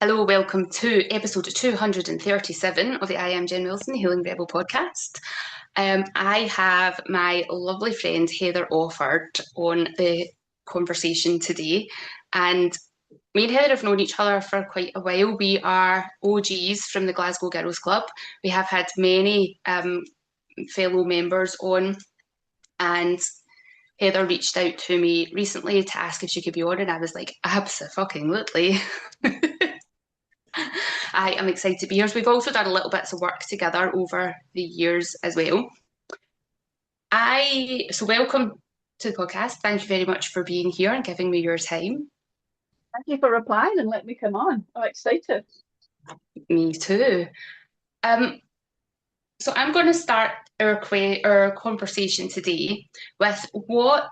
Hello, welcome to episode 237 of the I Am Jen Wilson Healing Rebel podcast. I have my lovely friend Heather Offord on the conversation today, and me and Heather have known each other for quite a while. We are OGs from the Glasgow Girls Club. We have had many fellow members on, and Heather reached out to me recently to ask if she could be on, and I was like, absolutely. I am excited to be here. So we've also done a little bits of work together over the years as well. Welcome to the podcast. Thank you very much for being here and giving me your time. Thank you for replying and let me come on. I'm excited. Me too. Um, so I'm going to start our conversation today with what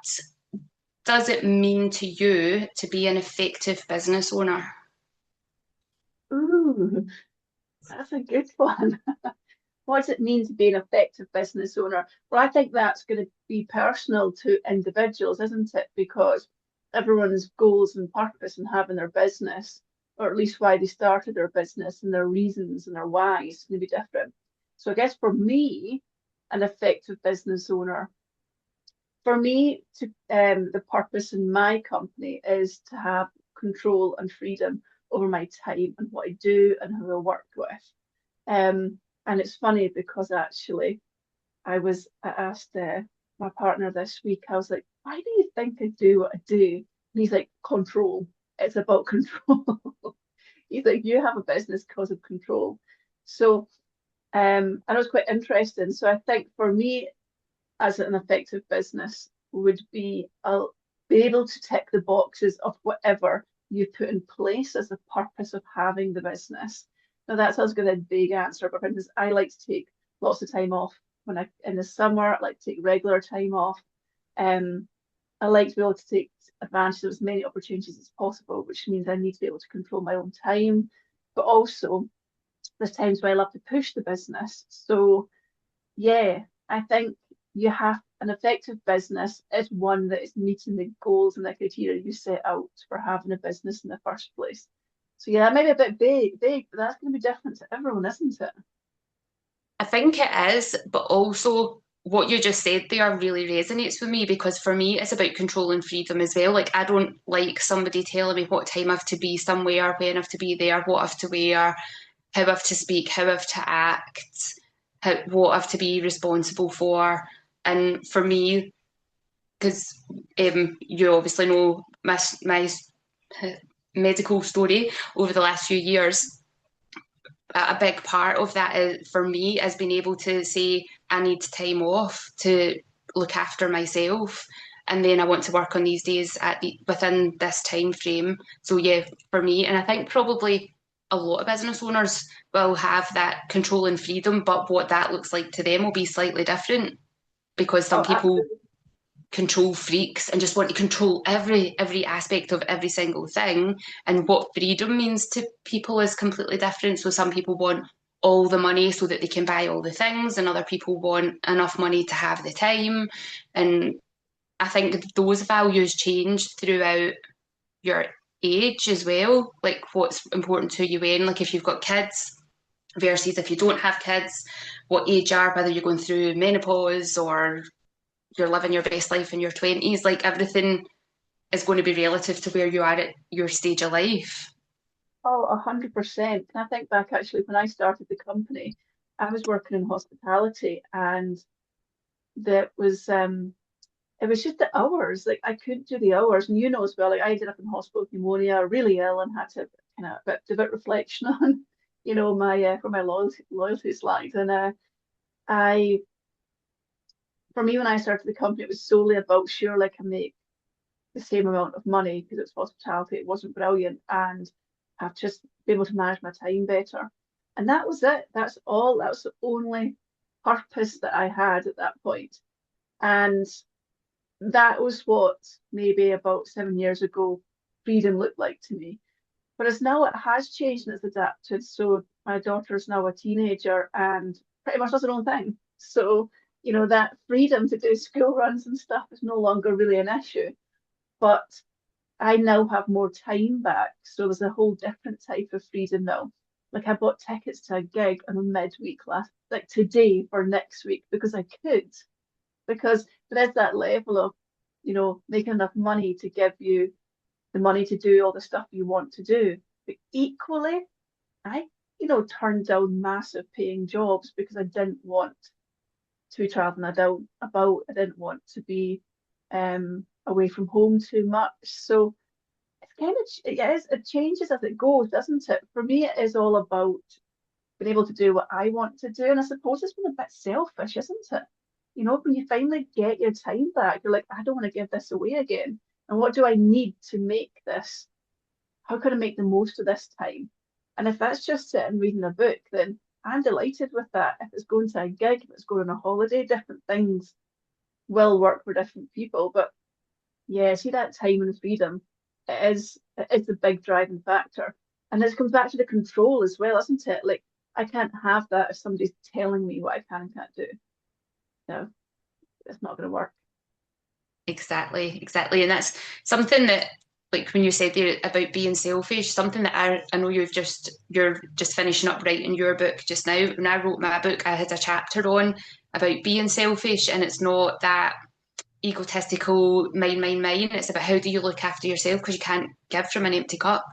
does it mean to you to be an effective business owner? Ooh, that's a good one. What does it mean to be an effective business owner? Well, I think that's going to be personal to individuals, isn't it? Because everyone's goals and purpose in having their business, or at least why they started their business and their reasons and their whys, is going to be different. So I guess for me, an effective business owner, for me, the purpose in my company is to have control and freedom over my time and what I do and who I work with. And it's funny because actually, I asked my partner this week. I was like, "Why do you think I do what I do?" And he's like, "Control. It's about control." He's like, "You have a business because of control." So, and it was quite interesting. So I think for me, as an effective business would be I'll be able to tick the boxes of whatever you put in place as the purpose of having the business. Now that sounds like a big answer, but for instance, I like to take lots of time off when I in the summer. I like to take regular time off. Um, I like to be able to take advantage of as many opportunities as possible, which means I need to be able to control my own time. But also, there's times where I love to push the business. So yeah, I think you have an effective business is one that is meeting the goals and the criteria you set out for having a business in the first place. So yeah, that may be a bit vague, but that's going to be different to everyone, isn't it? I think it is, but also what you just said there really resonates with me because for me, it's about control and freedom as well. Like, I don't like somebody telling me what time I have to be somewhere, when I have to be there, what I have to wear, how I have to speak, how I have to act, what I have to be responsible for. And for me, because you obviously know my medical story over the last few years, a big part of that is, for me, is being able to say I need time off to look after myself, and then I want to work on these days within this time frame. So yeah, for me, and I think probably a lot of business owners will have that control and freedom, but what that looks like to them will be slightly different because some Oh, people absolutely. control freaks and just want to control every aspect of every single thing, and what freedom means to people is completely different. So some people want all the money so that they can buy all the things, and other people want enough money to have the time. And I think those values change throughout your age as well, like what's important to you when, like if you've got kids versus if you don't have kids, what age are, whether you're going through menopause or you're living your best life in your 20s, like everything is going to be relative to where you are at your stage of life. Oh, 100%. And I think back actually when I started the company, I was working in hospitality and that was it was just the hours. Like I couldn't do the hours. And you know as well, like I ended up in hospital with pneumonia, really ill, and had to kind of do a bit reflection on, my where my loyalty slides. And I for me when I started the company, it was solely about surely I can make the same amount of money because it's hospitality. It wasn't brilliant, and I've just been able to manage my time better. And that was it. That's all. That was the only purpose that I had at that point. And that was what maybe about 7 years ago freedom looked like to me. Whereas now it has changed and it's adapted. So my daughter is now a teenager and pretty much does her own thing. So, that freedom to do school runs and stuff is no longer really an issue. But I now have more time back. So there's a whole different type of freedom now. Like I bought tickets to a gig on a midweek like today for next week because I could, because there is that level of, making enough money to give you the money to do all the stuff you want to do. But equally, I, turned down massive paying jobs because I didn't want to be traveling. I didn't want to be away from home too much. So it's kind of, it changes as it goes, doesn't it? For me, it is all about being able to do what I want to do. And I suppose it's been a bit selfish, isn't it? When you finally get your time back, you're like, I don't want to give this away again. And what do I need to make this? How can I make the most of this time? And if that's just sitting reading a book, then I'm delighted with that. If it's going to a gig, if it's going on a holiday, different things will work for different people. But yeah, see that time and freedom, it is the big driving factor. And this comes back to the control as well, isn't it? Like I can't have that if somebody's telling me what I can and can't do. No, it's not going to work. Exactly, exactly. And that's something that, like when you said there about being selfish, something that I know you're just finishing up writing your book just now. When I wrote my book, I had a chapter on about being selfish, and it's not that egotistical mine, mine, mine. It's about how do you look after yourself because you can't give from an empty cup.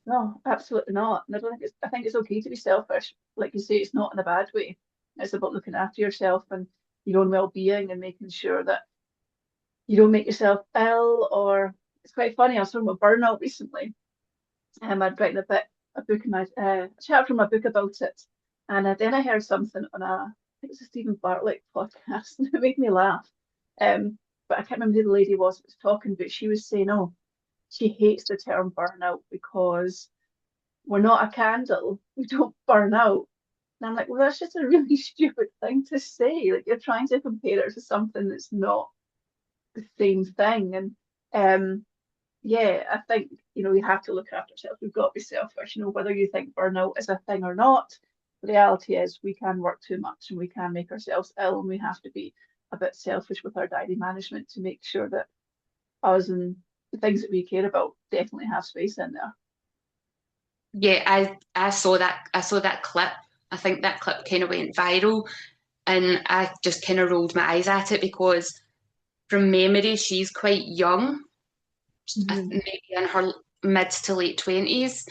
No, absolutely not. And I think it's okay to be selfish. Like you say, it's not in a bad way. It's about looking after yourself and your own well-being and making sure that you don't make yourself ill. Or it's quite funny. I was talking about burnout recently. I'd written a book in my chapter in my book about it, and then I heard something on I think it's a Stephen Bartlett podcast, and it made me laugh. But I can't remember who the lady was that was talking, but she was saying, "Oh, she hates the term burnout because we're not a candle. We don't burn out." And I'm like, well, that's just a really stupid thing to say. Like you're trying to compare it to something that's not the same thing. And yeah, I think, we have to look after ourselves. We've got to be selfish, whether you think burnout is a thing or not. The reality is we can work too much and we can make ourselves ill, and we have to be a bit selfish with our diary management to make sure that us and the things that we care about definitely have space in there. Yeah, I saw that clip. I think that clip kind of went viral, and I just kind of rolled my eyes at it because from memory, she's quite young, Mhm. maybe in her mid to late 20s.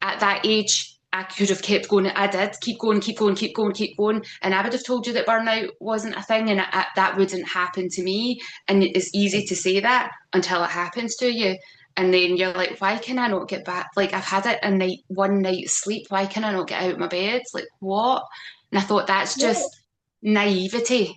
At that age, I could have kept going. I did keep going, keep going, keep going, keep going. And I would have told you that burnout wasn't a thing and that wouldn't happen to me. And it's easy to say that until it happens to you. And then you're like, why can I not get back? Like, I've had it a night, one night's sleep. Why can I not get out of my bed? Like, what? And I thought that's Yeah, just naivety.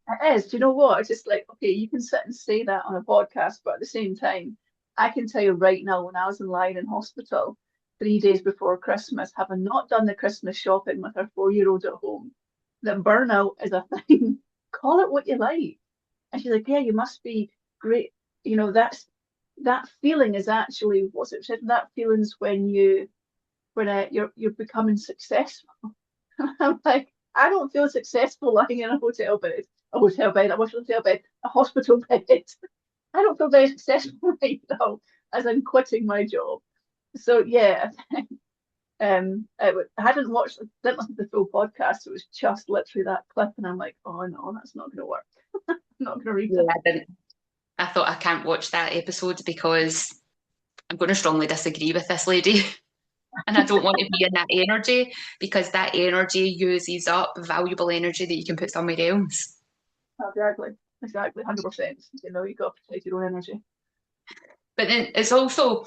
it is. Do you know what? It's just like, okay, you can sit and say that on a podcast, but at the same time, I can tell you right now, when I was in line in hospital 3 days before Christmas, having not done the Christmas shopping with our 4-year-old at home, that burnout is a thing. Call it what you like. And she's like, yeah, you must be great. That feeling is actually what's it said? That feeling's when you're becoming successful. I'm like, I don't feel successful lying in a hospital bed, a hospital bed. I don't feel very successful right now as I'm quitting my job. So yeah, I didn't listen to the full podcast. It was just literally that clip, and I'm like, oh no, that's not going to work. I'm not going to read Yeah, it. I didn't. I thought I can't watch that episode because I'm going to strongly disagree with this lady. And I don't want to be in that energy because that energy uses up valuable energy that you can put somewhere else. Exactly, 100%. You got to protect your own energy. But then it's also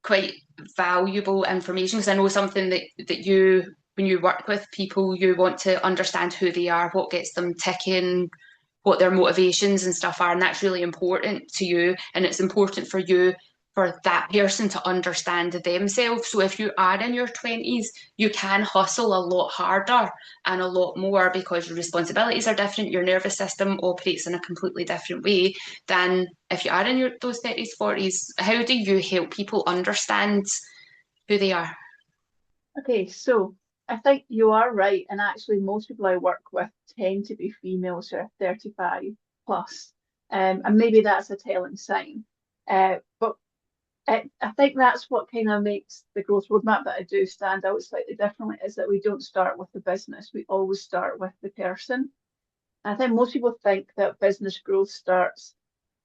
quite valuable information because I know something that you, when you work with people, you want to understand who they are, what gets them ticking, what their motivations and stuff are, and that's really important to you, and it's important for you for that person to understand themselves. So if you are in your 20s, you can hustle a lot harder and a lot more because your responsibilities are different, your nervous system operates in a completely different way than if you are in those 30s, 40s. How do you help people understand who they are? Okay, so I think you are right, and actually, most people I work with tend to be females who are 35 plus, and maybe that's a telling sign. I think that's what kind of makes the growth roadmap that I do stand out slightly differently, is that we don't start with the business. We always start with the person. I think most people think that business growth starts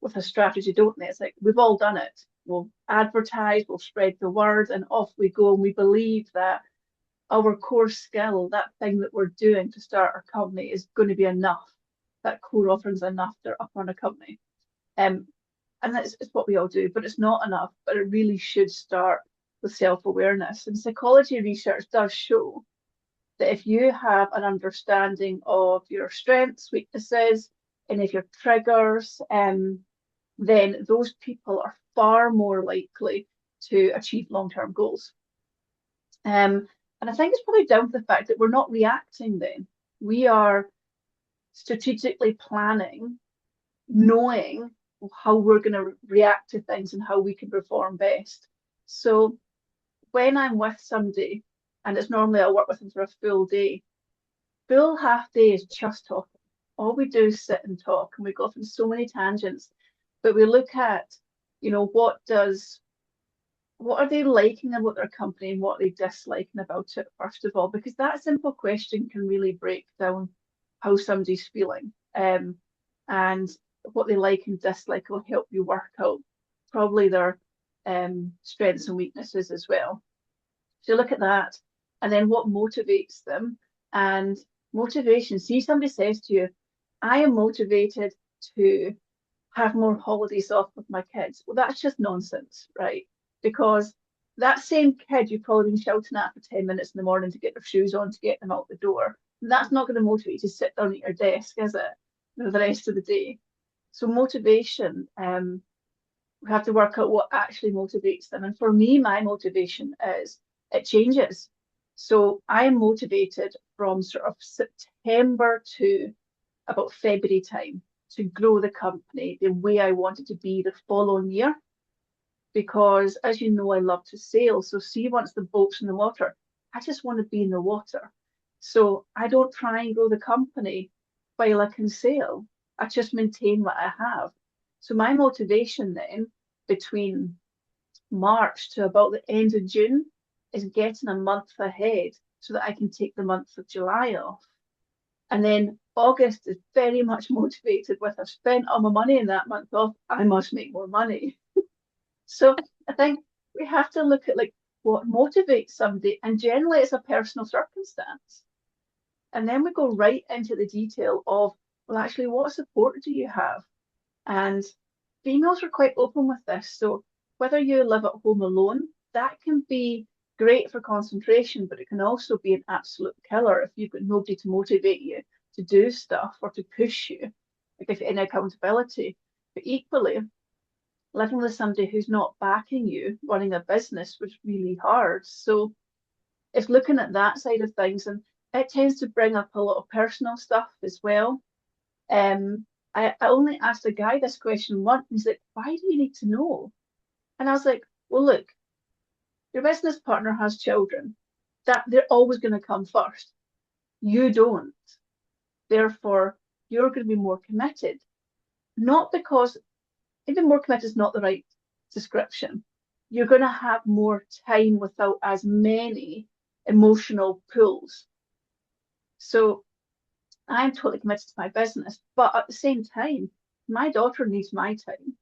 with a strategy, don't they? It's like we've all done it. We'll advertise, we'll spread the word, and off we go. And we believe that our core skill, that thing that we're doing to start our company, is going to be enough. That core offering is enough to up on a company. Um, and that's it's what we all do, but it's not enough. But it really should start with self-awareness. And psychology research does show that if you have an understanding of your strengths, weaknesses, any of your triggers, then those people are far more likely to achieve long-term goals. And I think it's probably down to the fact that we're not reacting then. We are strategically planning, knowing how we're going to react to things and how we can perform best. So when I'm with somebody, and it's normally I'll work with them for a full half day is just talking. All we do is sit and talk, and we go off on so many tangents. But we look at, what are they liking about their company and what are they disliking about it, first of all, because that simple question can really break down how somebody's feeling. And what they like and dislike will help you work out probably their strengths and weaknesses as well. So look at that, and then what motivates them. And motivation, see, somebody says to you, I am motivated to have more holidays off with my kids. Well, that's just nonsense, right? Because that same kid you've probably been shouting at for 10 minutes in the morning to get their shoes on to get them out the door, that's not going to motivate you to sit down at your desk, is it? For the rest of the day. So motivation, we have to work out what actually motivates them. And for me, my motivation is it changes. So I am motivated from sort of September to about February time to grow the company the way I want it to be the following year. Because as you know, I love to sail. So see, once the boat's in the water, I just want to be in the water. So I don't try and grow the company while I can sail. I just maintain what I have. So my motivation then between March to about the end of June is getting a month ahead so that I can take the month of July off. And then August is very much motivated with I've spent all my money in that month off, I must make more money. So I think we have to look at like what motivates somebody, and generally it's a personal circumstance. And then we go right into the detail of, well, actually, what support do you have? And females are quite open with this. So whether you live at home alone, that can be great for concentration, but it can also be an absolute killer if you've got nobody to motivate you to do stuff or to push you, like if any accountability. But equally, living with somebody who's not backing you running a business was really hard. So it's looking at that side of things, and it tends to bring up a lot of personal stuff as well. I only asked a guy this question once. He's like, why do you need to know? And I was like, well, look, your business partner has children. That they're always going to come first. You don't. Therefore, you're going to be more committed. Not because even more committed is not the right description. You're going to have more time without as many emotional pulls. So I'm totally committed to my business, but at the same time, my daughter needs my time.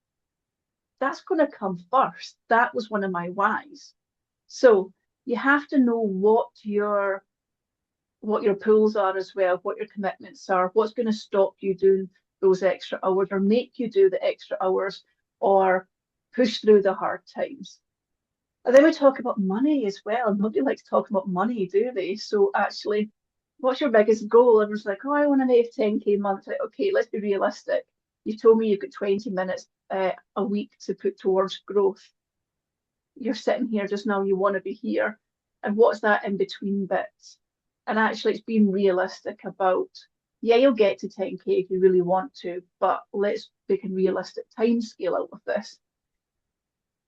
That's going to come first. That was one of my whys. So you have to know what your pulls are as well, what your commitments are, what's going to stop you doing those extra hours or make you do the extra hours or push through the hard times. And then we talk about money as well. Nobody likes talking about money, do they? So actually, what's your biggest goal? Everyone's like, oh, I want to make 10K a month. Like, okay, let's be realistic. You told me you've got 20 minutes a week to put towards growth. You're sitting here just now, you want to be here. And what's that in between bits? And actually, it's being realistic about, yeah, you'll get to 10K if you really want to, but let's make a realistic time scale out of this.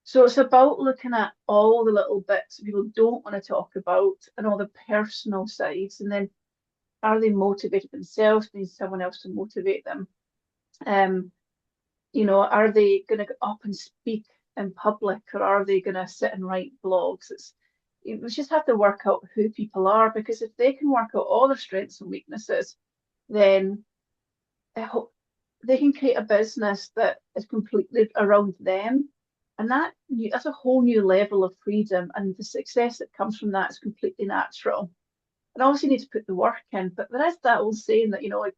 So it's about looking at all the little bits people don't want to talk about and all the personal sides. And then are they motivated themselves? Need someone else to motivate them? Are they going to go up and speak in public, or are they going to sit and write blogs? We just have to work out who people are, because if they can work out all their strengths and weaknesses, then I hope they can create a business that is completely around them. And that's a whole new level of freedom, and the success that comes from that is completely natural. And obviously you need to put the work in, but there is that old saying that, like,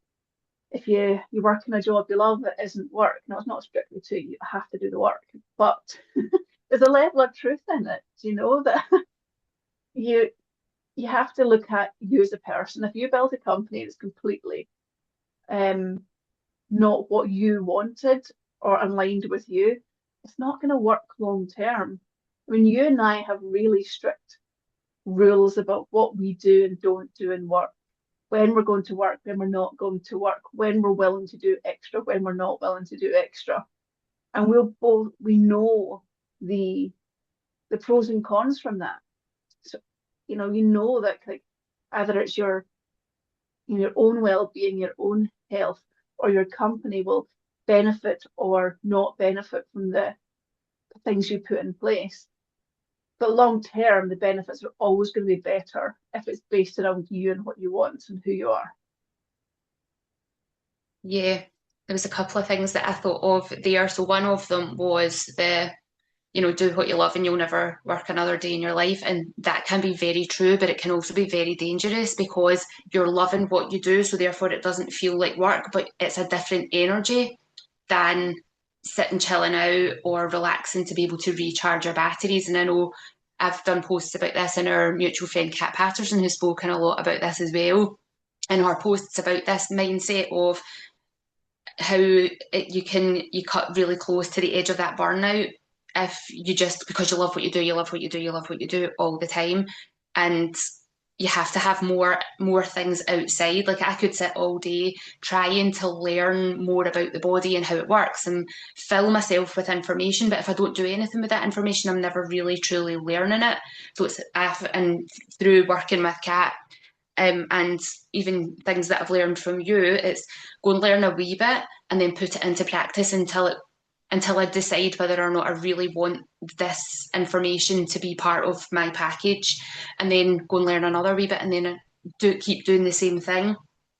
if you work in a job you love, it isn't work. No, it's not strictly true. You have to do the work, but there's a level of truth in it. That you you have to look at you as a person. If you build a company that's completely um not what you wanted or aligned with you, it's not going to work long term. I mean, you and I have really strict rules about what we do and don't do in work, when we're going to work, when we're not going to work, when we're willing to do extra, when we're not willing to do extra. And we know the pros and cons from that. So, that, like, either it's your own well-being, your own health, or your company will benefit or not benefit from the things you put in place. But long term, the benefits are always going to be better if it's based around you and what you want and who you are. Yeah, there was a couple of things that I thought of there. So one of them was do what you love and you'll never work another day in your life. And that can be very true, but it can also be very dangerous because you're loving what you do. So therefore it doesn't feel like work, but it's a different energy than sitting, chilling out or relaxing to be able to recharge your batteries. And I know I've done posts about this, and our mutual friend Kat Patterson has spoken a lot about this as well in her posts about this mindset of how you cut really close to the edge of that burnout if you just, because you love what you do, you love what you do, you love what you do all the time, and you have to have more things outside. Like I could sit all day trying to learn more about the body and how it works and fill myself with information, but if I don't do anything with that information, I'm never really truly learning it. So and through working with Kat, and even things that I've learned from you, it's go and learn a wee bit and then put it into practice until I decide whether or not I really want this information to be part of my package, and then go and learn another wee bit, and then keep doing the same thing.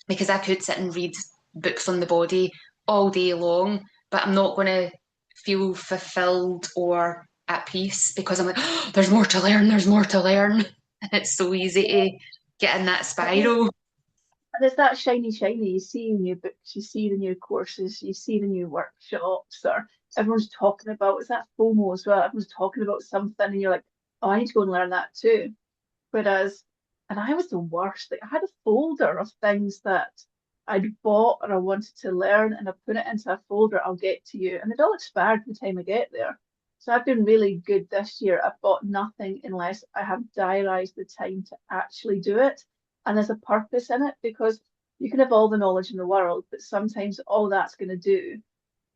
Because I could sit and read books on the body all day long, but I'm not going to feel fulfilled or at peace because I'm like, oh, there's more to learn, there's more to learn. And it's so easy to get in that spiral. There's that shiny. You see new books, you see the new courses, you see the new workshops, or everyone's talking about. It's that FOMO as well. Everyone's talking about something, and you're like, oh, I need to go and learn that too. Whereas, and I was the worst. Like I had a folder of things that I'd bought or I wanted to learn, and I put it into a folder. I'll get to you, and it all expired by the time I get there. So I've been really good this year. I've bought nothing unless I have diarised the time to actually do it, and there's a purpose in it, because you can have all the knowledge in the world, but sometimes all that's going to do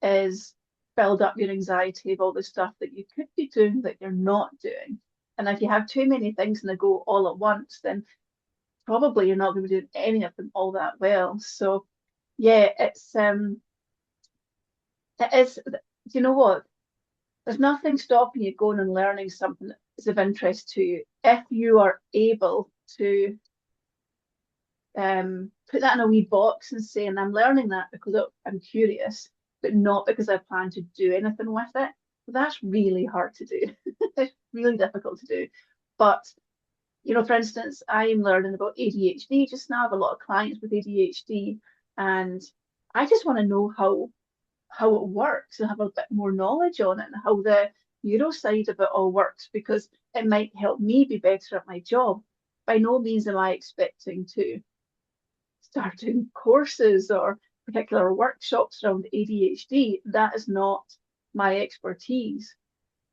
is build up your anxiety of all the stuff that you could be doing that you're not doing. And if you have too many things and they go all at once, then probably you're not going to be doing any of them all that well. So yeah, it is. Do you know what? There's nothing stopping you going and learning something that is of interest to you if you are able to put that in a wee box and saying, I'm learning that because I'm curious, but not because I plan to do anything with it. That's really hard to do. It's really difficult to do. But, for instance, I am learning about ADHD just now. I have a lot of clients with ADHD, and I just want to know how it works and have a bit more knowledge on it and how the neuro side of it all works, because it might help me be better at my job. By no means am I expecting to start doing courses or particular workshops around ADHD. That is not my expertise.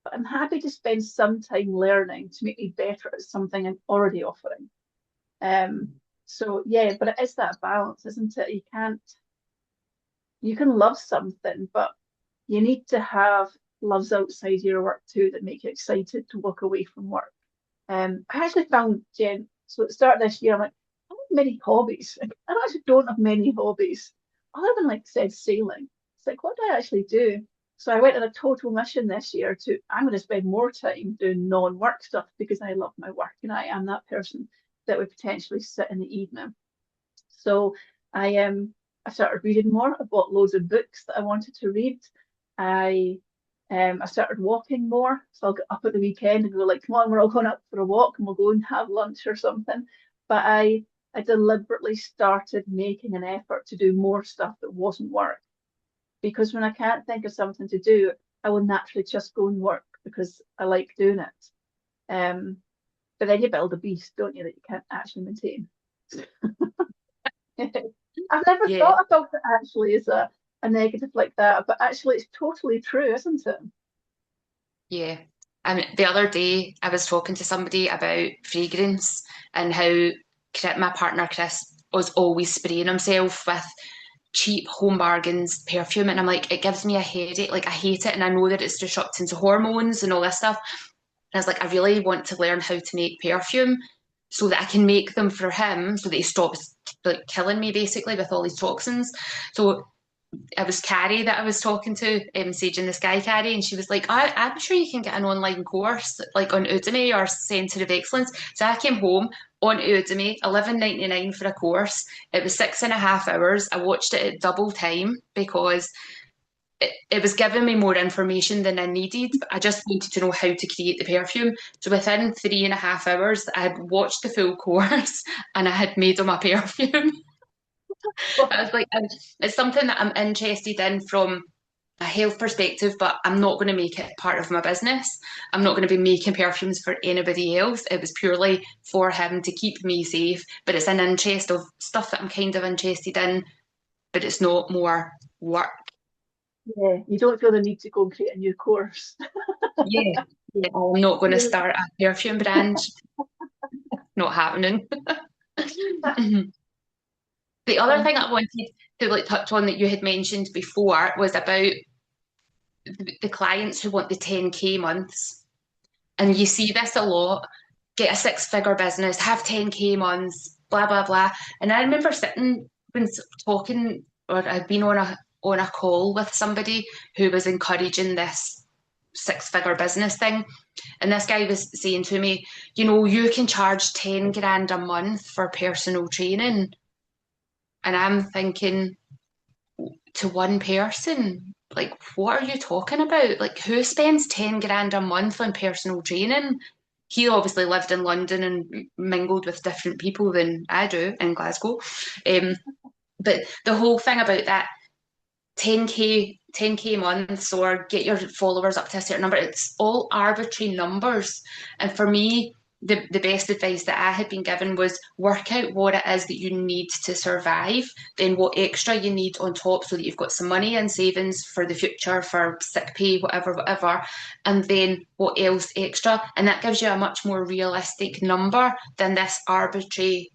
But I'm happy to spend some time learning to make me better at something I'm already offering. So yeah, but it is that balance, isn't it? You can love something, but you need to have loves outside your work too that make you excited to walk away from work. I actually found, Jen, so at the start of this year, I'm like, I don't have many hobbies. I actually don't have many hobbies other than, like, said, sailing. It's like, what do I actually do? So I went on a total mission this year to, I'm going to spend more time doing non-work stuff because I love my work and I am that person that would potentially sit in the evening. So I started reading more. I bought loads of books that I wanted to read. I started walking more. So I'll get up at the weekend and go like, come on, we're all going up for a walk and we'll go and have lunch or something. But I deliberately started making an effort to do more stuff that wasn't work. Because when I can't think of something to do, I will naturally just go and work because I like doing it. But then you build a beast, don't you, that you can't actually maintain. I've never Yeah, thought about it actually as a negative like that, but actually it's totally true, isn't it? yeah. And the other day, I was talking to somebody about fragrance and how my partner Chris was always spraying himself with cheap home bargains perfume, and I'm like, it gives me a headache. Like I hate it, and I know that it's disrupting to hormones and all this stuff. And I was like, I really want to learn how to make perfume so that I can make them for him, so that he stops like killing me basically with all these toxins. So it was Carrie that I was talking to, Sage in the Sky Carrie, and she was like, I'm sure you can get an online course like on Udemy or Centre of Excellence. So I came home on Udemy, 11.99 for a course. It was 6.5 hours. I watched it at double time because it was giving me more information than I needed. I just wanted to know how to create the perfume. So within 3.5 hours, I had watched the full course and I had made them a perfume. I was like, it's something that I'm interested in from a health perspective, but I'm not going to make it part of my business. I'm not going to be making perfumes for anybody else. It was purely for him to keep me safe, but it's an interest of stuff that I'm kind of interested in, but it's not more work. Yeah, you don't feel the need to go and create a new course. Yeah. Yeah. I'm not going to Yeah. start a perfume brand. Not happening. The other Um, thing I wanted to like touch on that you had mentioned before was about the clients who want the 10K months. And you see this a lot, get a six-figure business, have 10K months, blah, blah, blah. And I remember sitting when talking, or I'd been on a call with somebody who was encouraging this six-figure business thing. And this guy was saying to me, you know, you can charge 10 grand a month for personal training. And I'm thinking, to one person, like, what are you talking about? Like, who spends 10 grand a month on personal training? He obviously lived in London and mingled with different people than I do in Glasgow. Um, but the whole thing about that 10K months or get your followers up to a certain number, it's all arbitrary numbers. And for me, the best advice that I had been given was work out what it is that you need to survive, then what extra you need on top so that you've got some money and savings for the future, for sick pay, whatever, whatever, and then what else extra. And that gives you a much more realistic number than this arbitrary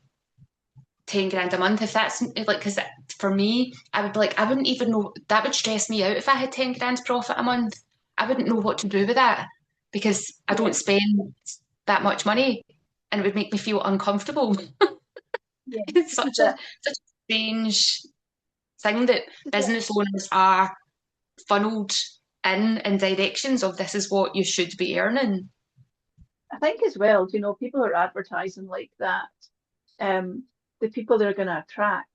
10 grand a month. If that's like, because for me, I would be like, I wouldn't even know, that would stress me out if I had 10 grand profit a month. I wouldn't know what to do with that because I yeah, don't spend that much money and it would make me feel uncomfortable. yeah. It's This is such a strange thing that it. business owners are funneled in directions of this is what you should be earning. I think as well, you know, people are advertising like that. Um, the people they're going to attract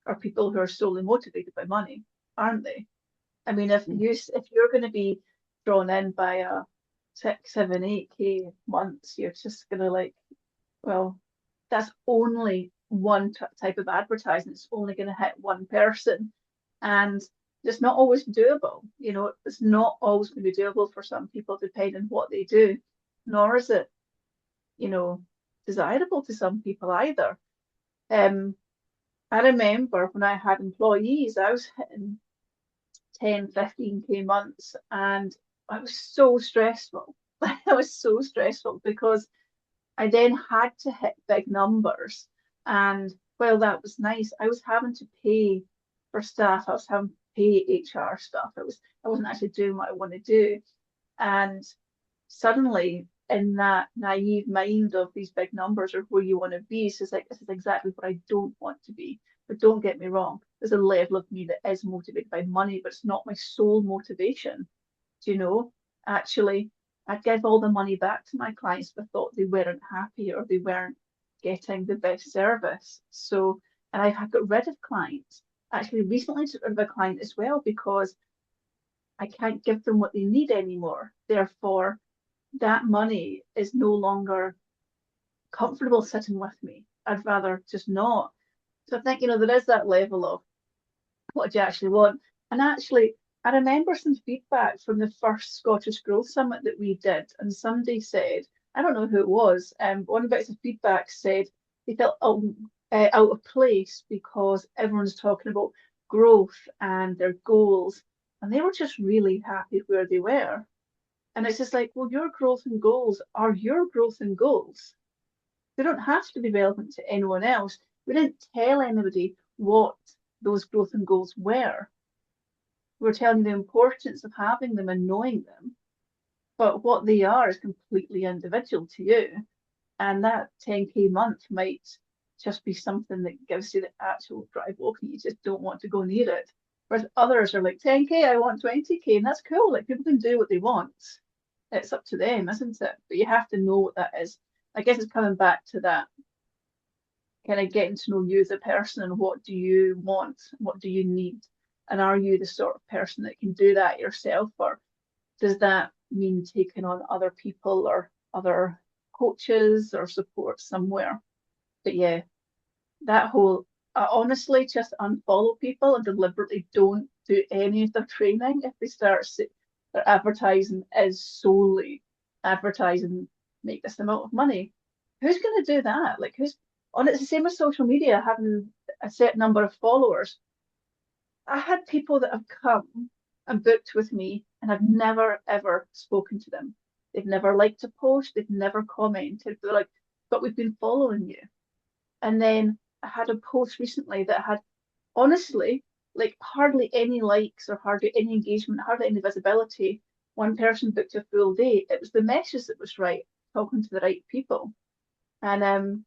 are people who are solely motivated by money, aren't they? I mean, if you're going to be drawn in by a 6, 7, 8K months, you're just going to like, well, that's only one type of advertising. It's only going to hit one person, and it's not always doable. You know, it's not always going to be doable for some people, depending on what they do. Nor is it, you know, desirable to some people either. Um, I remember when I had employees, I was hitting 10, 15K months, and I was so stressful. I was so stressful because I then had to hit big numbers. And while that was nice, I was having to pay for staff. I was having to pay HR stuff. I wasn't actually doing what I want to do. And suddenly in that naive mind of these big numbers or where you want to be, it's just like this is exactly what I don't want to be. But don't get me wrong, there's a level of me that is motivated by money, but it's not my sole motivation. Do you know? Actually, I'd give all the money back to my clients if I thought they weren't happy or they weren't getting the best service. So, and I've got rid of clients. Actually, recently took rid of a client as well because I can't give them what they need anymore. Therefore, that money is no longer comfortable sitting with me. I'd rather just not. So I think, there is that level of what do you actually want? And actually, I remember some feedback from the first Scottish Growth Summit that we did, and somebody said, I don't know who it was, one of the feedback said they felt out of place because everyone's talking about growth and their goals, and they were just really happy where they were. And it's just like, well, your growth and goals are your growth and goals. They don't have to be relevant to anyone else. We didn't tell anybody what those growth and goals were. We're telling the importance of having them and knowing them, but what they are is completely individual to you. And that 10K month might just be something that gives you the actual drive walking. You just don't want to go near it. Whereas others are like 10K, I want 20K, and that's cool. Like people can do what they want. It's up to them, isn't it? But you have to know what that is. I guess it's coming back to that kind of getting to know you as a person and what do you want, what do you need, and are you the sort of person that can do that yourself, or does that mean taking on other people or other coaches or support somewhere? But yeah, that whole I honestly just unfollow people and deliberately don't do any of their training if they start their advertising is solely advertising make this amount of money. Who's going to do that? Like who's on it's the same as social media having a set number of followers. I had people that have come and booked with me and I've never ever spoken to them. They've never liked a post, they've never commented. They're like, but we've been following you. And then I had a post recently that had honestly like hardly any likes or hardly any engagement, hardly any visibility. One person booked a full day. It was the message that was right, talking to the right people. And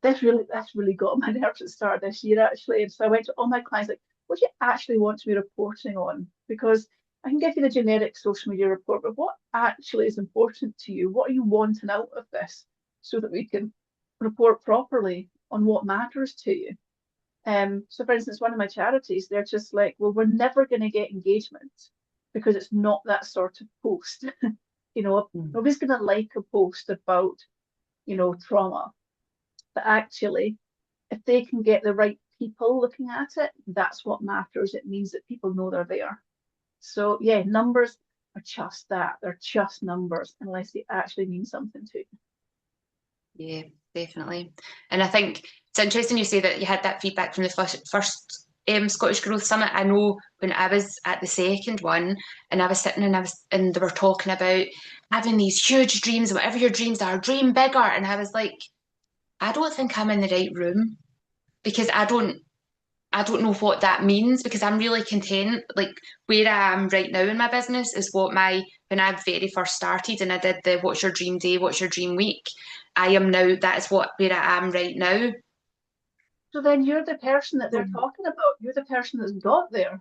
that's really got on my nerves at the start of this year actually. And so I went to all my clients like, what do you actually want to be reporting on? Because I can give you the generic social media report, but what actually is important to you? What are you wanting out of this so that we can report properly on what matters to you? So for instance, one of my charities, they're just like, well, we're never going to get engagement because it's not that sort of post. Nobody's going to like a post about, trauma. But actually, if they can get the right people looking at it, that's what matters. It means that people know they're there. So yeah, numbers are just that. They're just numbers unless they actually mean something to you. Yeah, definitely. And I think it's interesting you say that you had that feedback from the first Scottish Growth Summit. I know when I was at the second one and I was sitting and they were talking about having these huge dreams and whatever your dreams are, dream bigger. And I was like, I don't think I'm in the right room because I don't know what that means because I'm really content. Like where I am right now in my business is when I very first started and I did the what's your dream day, what's your dream week. I am now, that is where I am right now. So then you're the person that they're So, talking about. You're the person that's got there.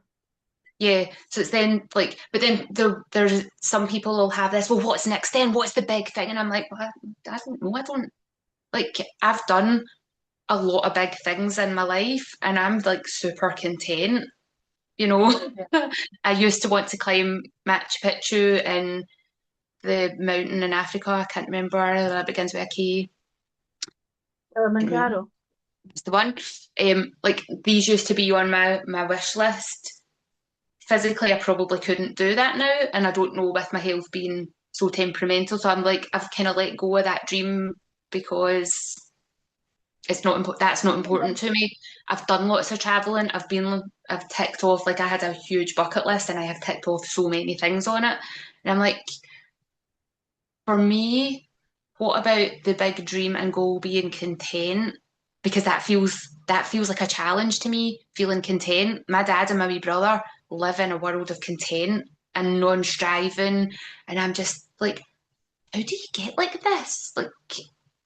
yeah. So it's then like, but then there's some people will have this, well, what's next then? What's the big thing? And I'm like, well, I don't know. I don't like, I've done a lot of big things in my life and I'm like super content. You know, Yeah. I used to want to climb Machu Picchu in the mountain in Africa. I can't remember. That begins with a K. Can't remember. Kilimanjaro. It's the one. Like these used to be on my wish list. Physically, I probably couldn't do that now, and I don't know with my health being so temperamental. So I'm like, I've kind of let go of that dream because it's not important. That's not important to me. I've done lots of traveling. I've ticked off, like I had a huge bucket list and I have ticked off so many things on it. And I'm like, for me, what about the big dream and goal being content? Because that feels like a challenge to me, feeling content. My dad and my wee brother live in a world of content and non-striving. And I'm just like, how do you get like this? Like,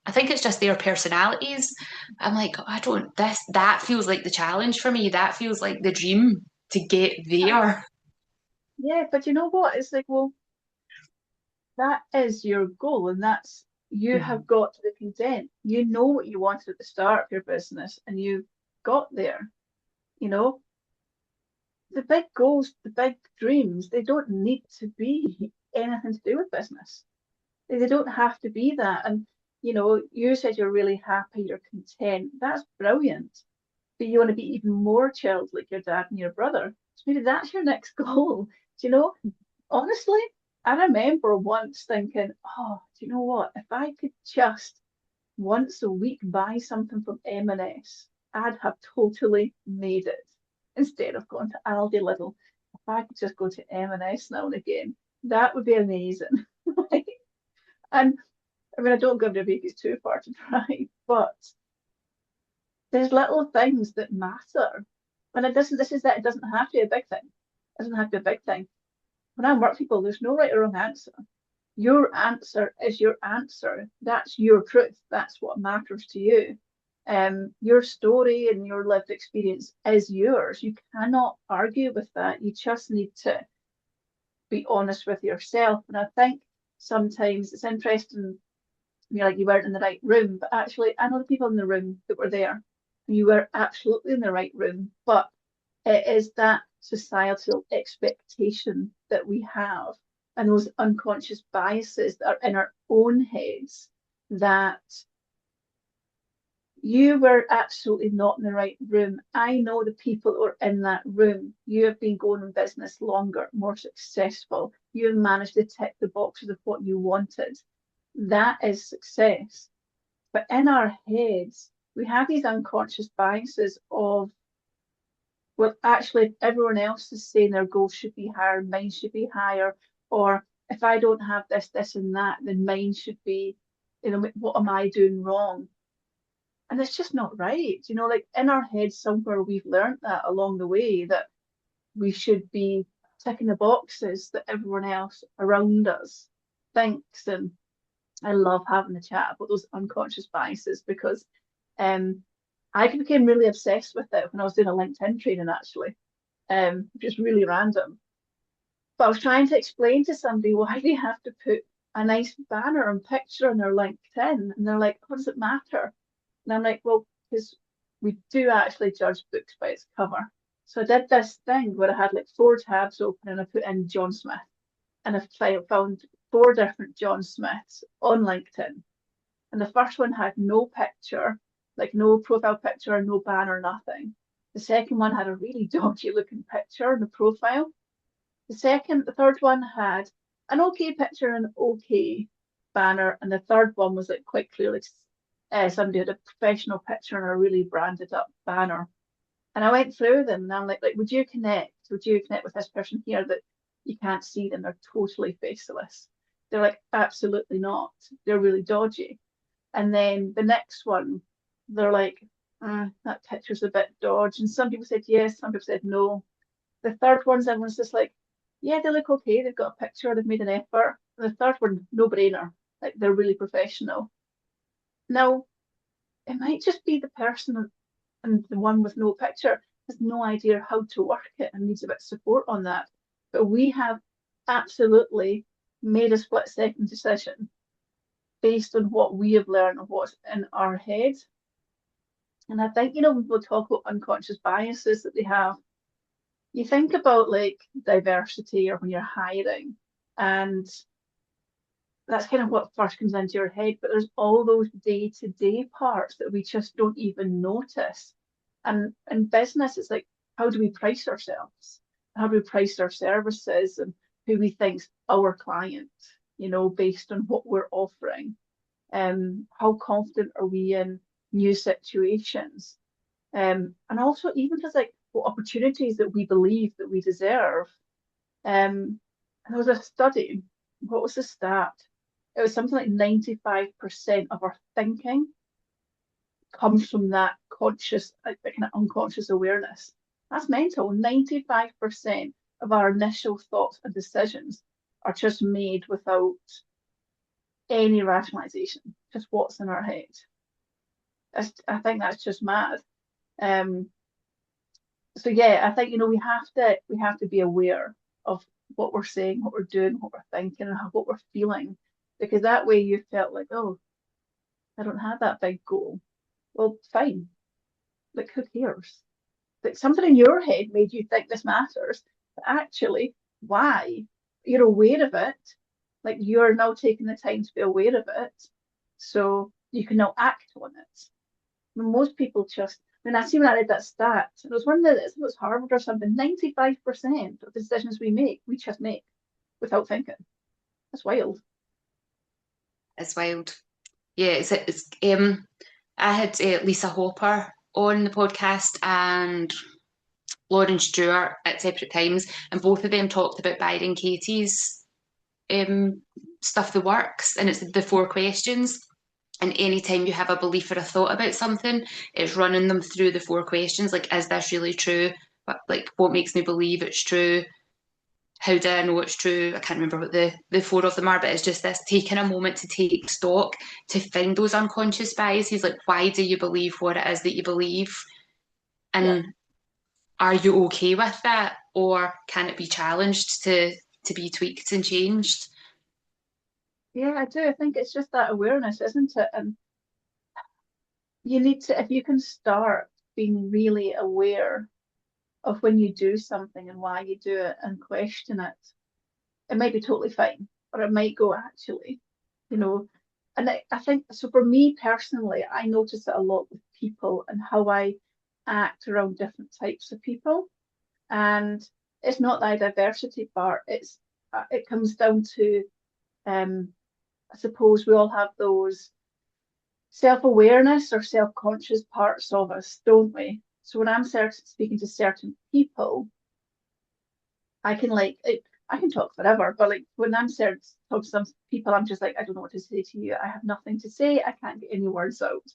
I think it's just their personalities. I'm like, I don't, that feels like the challenge for me. That feels like the dream to get there. Yeah, but you know what? It's like, well, that is your goal, and that's you Mhm. have got to the content. You know what you wanted at the start of your business, and you got there. You know, the big goals, the big dreams, they don't need to be anything to do with business. They don't have to be that. And you said you're really happy, you're content. That's brilliant. But you want to be even more chilled like your dad and your brother. So maybe that's your next goal. Do you know? Honestly, I remember once thinking, oh, do you know what? If I could just once a week buy something from M&S, I'd have totally made it. Instead of going to Aldi Lidl, if I could just go to M&S now and again, that would be amazing. And I mean, I don't go to babies too far to try, but there's little things that matter. And it doesn't have to be a big thing. It doesn't have to be a big thing. When I work with people, there's no right or wrong answer. Your answer is your answer. That's your truth. That's what matters to you. Your story and your lived experience is yours. You cannot argue with that. You just need to be honest with yourself. And I think sometimes it's interesting, you're like you weren't in the right room, but actually I know the people in the room that were there. And you were absolutely in the right room, but it is that societal expectation that we have and those unconscious biases that are in our own heads that you were absolutely not in the right room. I know the people that were in that room. You have been going in business longer, more successful. You have managed to tick the boxes of what you wanted. That is success. But in our heads, we have these unconscious biases of, well, actually, if everyone else is saying their goals should be higher, mine should be higher, or if I don't have this, this, and that, then mine should be, what am I doing wrong? And it's just not right. Like in our heads somewhere, we've learned that along the way that we should be ticking the boxes that everyone else around us thinks. And I love having the chat about those unconscious biases because um, I became really obsessed with it when I was doing a LinkedIn training, actually, just really random. But I was trying to explain to somebody why they have to put a nice banner and picture on their LinkedIn. And they're like, what does it matter? And I'm like, well, because we do actually judge books by its cover. So I did this thing where I had like 4 tabs open and I put in John Smith. And I found 4 different John Smiths on LinkedIn. And the first one had no picture, like no profile picture, no banner, nothing. The second one had a really dodgy looking picture in the profile. The third one had an okay picture and okay banner, and the third one was like quite clearly somebody had a professional picture and a really branded up banner. And I went through them and I'm like, would you connect? Would you connect with this person here that you can't see them? They're totally faceless. They're like, absolutely not. They're really dodgy. And then the next one, they're like, that picture's a bit dodgy. And some people said yes, some people said no. The third one's everyone's just like, yeah, they look okay. They've got a picture. They've made an effort. And the third one, no brainer. Like they're really professional. Now, it might just be the person and the one with no picture has no idea how to work it and needs a bit of support on that. But we have absolutely made a split second decision based on what we have learned and what's in our head. And I think, when people talk about unconscious biases that they have, you think about like diversity or when you're hiring, and that's kind of what first comes into your head. But there's all those day-to-day parts that we just don't even notice. And in business, it's like, how do we price ourselves? How do we price our services and who we think's our client, based on what we're offering? How confident are we in new situations? And also even just like what opportunities that we believe that we deserve. And there was a study, what was the stat? It was something like 95% of our thinking comes from that conscious, like kind of unconscious awareness. That's mental. 95% of our initial thoughts and decisions are just made without any rationalization, just what's in our head. I think that's just mad. Um, so yeah, I think we have to be aware of what we're saying, what we're doing, what we're thinking, and what we're feeling, because that way you felt like, oh, I don't have that big goal. Well, fine. Like, who cares? Like, something in your head made you think this matters, but actually, why? You're aware of it. Like, you're now taking the time to be aware of it, so you can now act on it. Most people just, I mean, I see when I read that stat, and it was one that it was Harvard or something, 95% of the decisions we make, we just make without thinking. That's wild. It's wild. Yeah, I had Lisa Hopper on the podcast and Lauren Stewart at separate times, and both of them talked about Byron Katie's um, stuff, the works, and it's the four questions. And anytime you have a belief or a thought about something, it's running them through the four questions. Like, is this really true? Like, what makes me believe it's true? How do I know it's true? I can't remember what the four of them are, but it's just this taking a moment to take stock, to find those unconscious biases. Like, why do you believe what it is that you believe? Yeah. And are you okay with that? Or can it be challenged to be tweaked and changed? Yeah, I do. I think it's just that awareness, isn't it? And you need to, if you can start being really aware of when you do something and why you do it and question it, it might be totally fine, or it might go actually, you know. And I think so for me personally, I notice it a lot with people and how I act around different types of people. And it's not the diversity part, it comes down to I suppose we all have those self-awareness or self-conscious parts of us, don't we? So when I'm speaking to certain people, I can I can talk forever, but like when I'm talking to some people, I'm just like, I don't know what to say to you. I have nothing to say. I can't get any words out.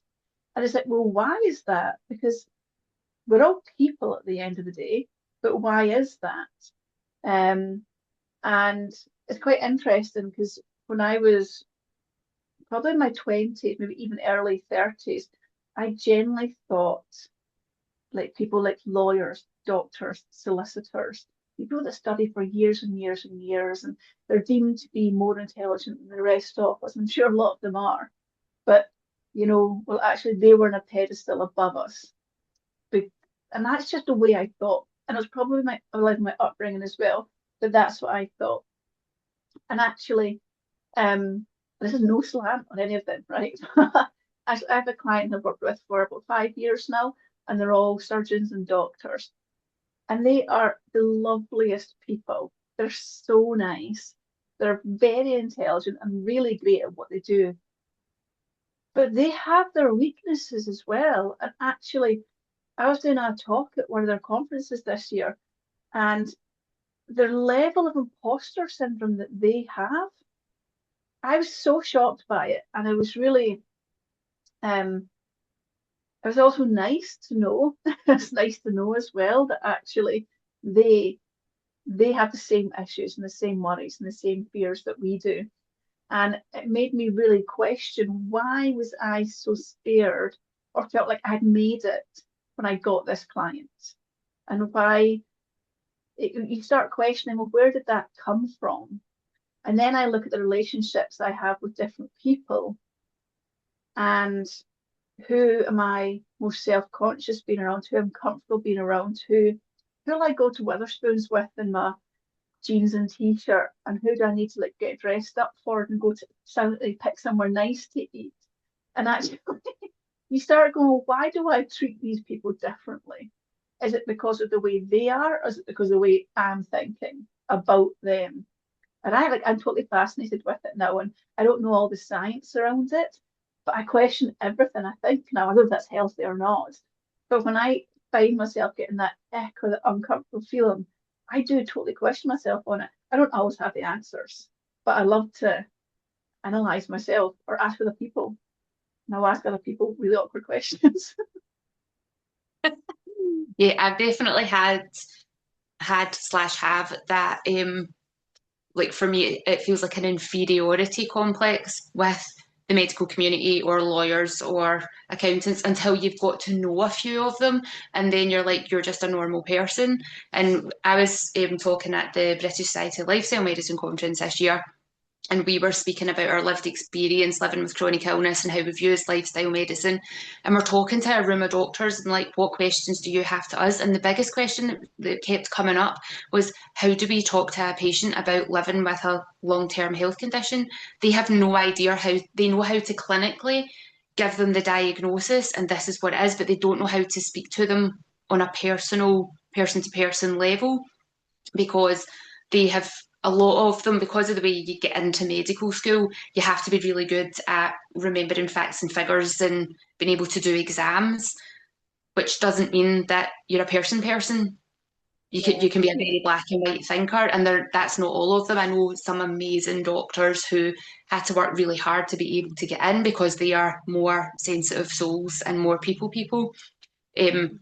And it's like, well, why is that? Because we're all people at the end of the day, but why is that? Um, and it's quite interesting because when I was probably in my 20s, maybe even early 30s, I generally thought like people like lawyers, doctors, solicitors, people that study for years and years and years, and they're deemed to be more intelligent than the rest of us. I'm sure a lot of them are, but well, actually, they were on a pedestal above us. And that's just the way I thought. And it was probably my upbringing as well, but that's what I thought. And actually, this is no slant on any of them, right? I have a client I've worked with for about 5 years now, and they're all surgeons and doctors. And they are the loveliest people. They're so nice. They're very intelligent and really great at what they do. But they have their weaknesses as well. And actually, I was doing a talk at one of their conferences this year, and their level of imposter syndrome that they have, I was so shocked by it. And um, it was also nice to know, it's nice to know as well that actually they they have the same issues and the same worries and the same fears that we do. And it made me really question, why was I so scared or felt like I'd made it when I got this client? And you start questioning, well, where did that come from? And then I look at the relationships I have with different people, and who am I most self-conscious being around, who I'm comfortable being around, who I go to Witherspoons with in my jeans and t-shirt, and who do I need to like get dressed up for and go to pick somewhere nice to eat. And actually you start going, well, why do I treat these people differently? Is it because of the way they are, or is it because of the way I'm thinking about them? And I'm totally fascinated with it now, and I don't know all the science around it, but I question everything. I think now, I don't know if that's healthy or not. But when I find myself getting that ick or that uncomfortable feeling, I do totally question myself on it. I don't always have the answers, but I love to analyze myself or ask other people. And I'll ask other people really awkward questions. Yeah, I've definitely had slash have that like for me, it feels like an inferiority complex with the medical community or lawyers or accountants until you've got to know a few of them, and then you're like you're just a normal person. And I was talking at the British Society of Lifestyle Medicine conference this year, and we were speaking about our lived experience living with chronic illness and how we've used lifestyle medicine. And we're talking to a room of doctors and like, what questions do you have to us? And the biggest question that kept coming up was, how do we talk to a patient about living with a long-term health condition? They have no idea how, they know how to clinically give them the diagnosis and this is what it is, but they don't know how to speak to them on a personal, person to person level, because they have, a lot of them, because of the way you get into medical school, you have to be really good at remembering facts and figures and being able to do exams, which doesn't mean that you're a person. Yeah, You can be a very black and white thinker, and that's not all of them. I know some amazing doctors who had to work really hard to be able to get in because they are more sensitive souls and more people. Um,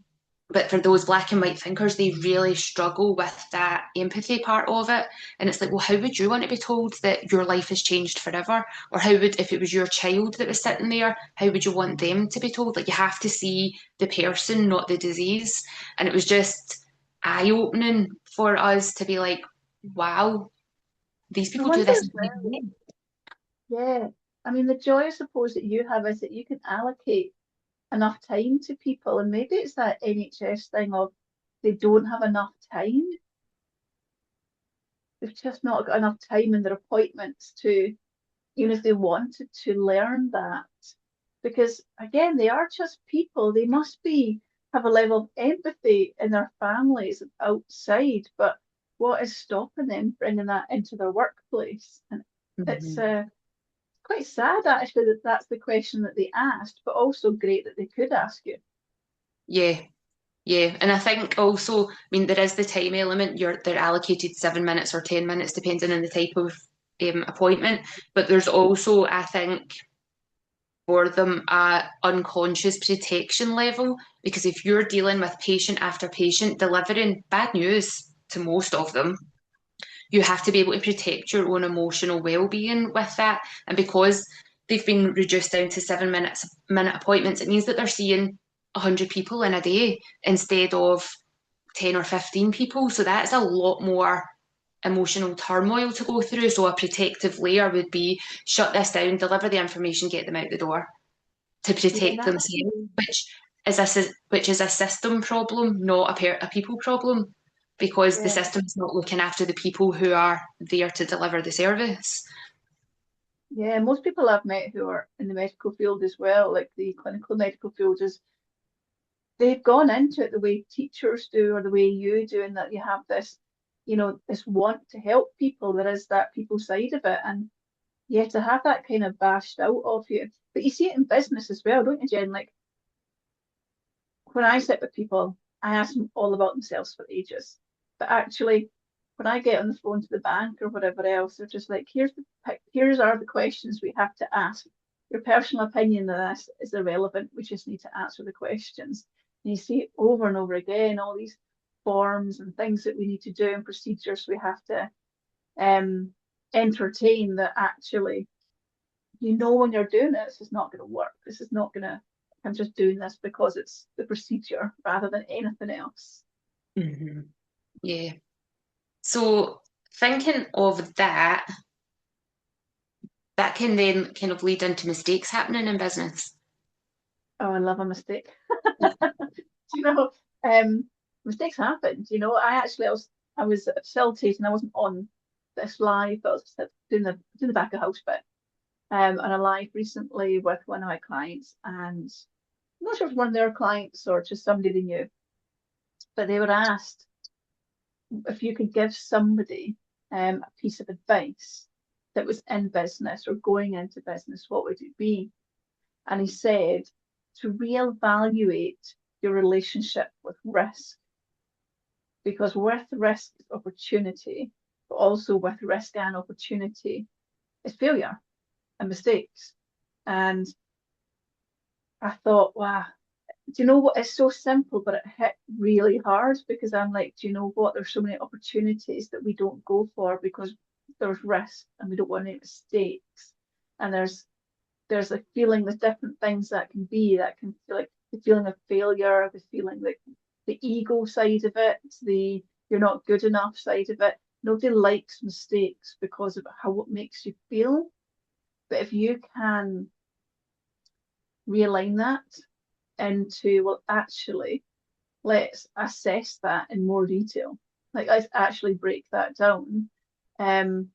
but for those black and white thinkers, they really struggle with that empathy part of it. And it's like, well, how would you want to be told that your life has changed forever? Or how would, if it was your child that was sitting there, how would you want them to be told? Like, you have to see the person, not the disease. And it was just eye opening for us to be like, wow, these I people do wonder this as every well. day. Yeah, I mean, the joy I suppose that you have is that you can allocate enough time to people, and maybe it's that NHS thing of they don't have enough time. They've just not got enough time in their appointments to, even if they wanted to learn that. Because again, they are just people. They must be have a level of empathy in their families outside, but what is stopping them bringing that into their workplace? And it's Mhm. quite sad actually that that's the question that they asked, but also great that they could ask you. Yeah, yeah, and I think also, I mean, there is the time element. They're allocated 7 minutes or 10 minutes, depending on the type of appointment. But there's also, I think, for them, a unconscious protection level, because if you're dealing with patient after patient delivering bad news to most of them, you have to be able to protect your own emotional well-being with that. And because they've been reduced down to 7 minute appointments, it means that they're seeing 100 people in a day instead of 10 or 15 people. So that's a lot more emotional turmoil to go through. So a protective layer would be shut this down, deliver the information, get them out the door to Yeah, protect that themselves, which is a system problem, not a people problem, because the yeah. system is not looking after the people who are there to deliver the service. Yeah, most people I've met who are in the medical field as well, like the clinical medical field, is they've gone into it the way teachers do or the way you do, and that you have this, this want to help people. There is that people side of it, and yeah, to have that kind of bashed out of you. But you see it in business as well, don't you, Jen? Like when I sit with people, I ask them all about themselves for ages. But actually, when I get on the phone to the bank or whatever else, they're just like, here's are the questions we have to ask. Your personal opinion of this is irrelevant. We just need to answer the questions. And you see it over and over again, all these forms and things that we need to do and procedures we have to um, entertain that actually, when you're doing it, this is not going to work. This is not going to, I'm just doing this because it's the procedure rather than anything else. Mm-hmm. Yeah. So thinking of that, that can then kind of lead into mistakes happening in business. Oh, I love a mistake. you know, um, mistakes happened. I was facilitating. I wasn't on this live, but I was doing the back of house bit. On a live recently with one of my clients, and I'm not sure if it was one of their clients or just somebody they knew, but they were asked if you could give somebody a piece of advice that was in business or going into business, what would it be? And he said to reevaluate your relationship with risk, because with risk is opportunity, but also with risk and opportunity is failure and mistakes. And I thought, wow, do you know what? It's so simple, but it hit really hard because I'm like, do you know what? There's so many opportunities that we don't go for because there's risk and we don't want any mistakes. And there's a feeling, there's different things that can be, that can feel like the feeling of failure, the feeling like the ego side of it, the you're not good enough side of it. Nobody likes mistakes because of how it makes you feel. But if you can realign that into, well, actually, let's assess that in more detail. Like, let's actually break that down. Um,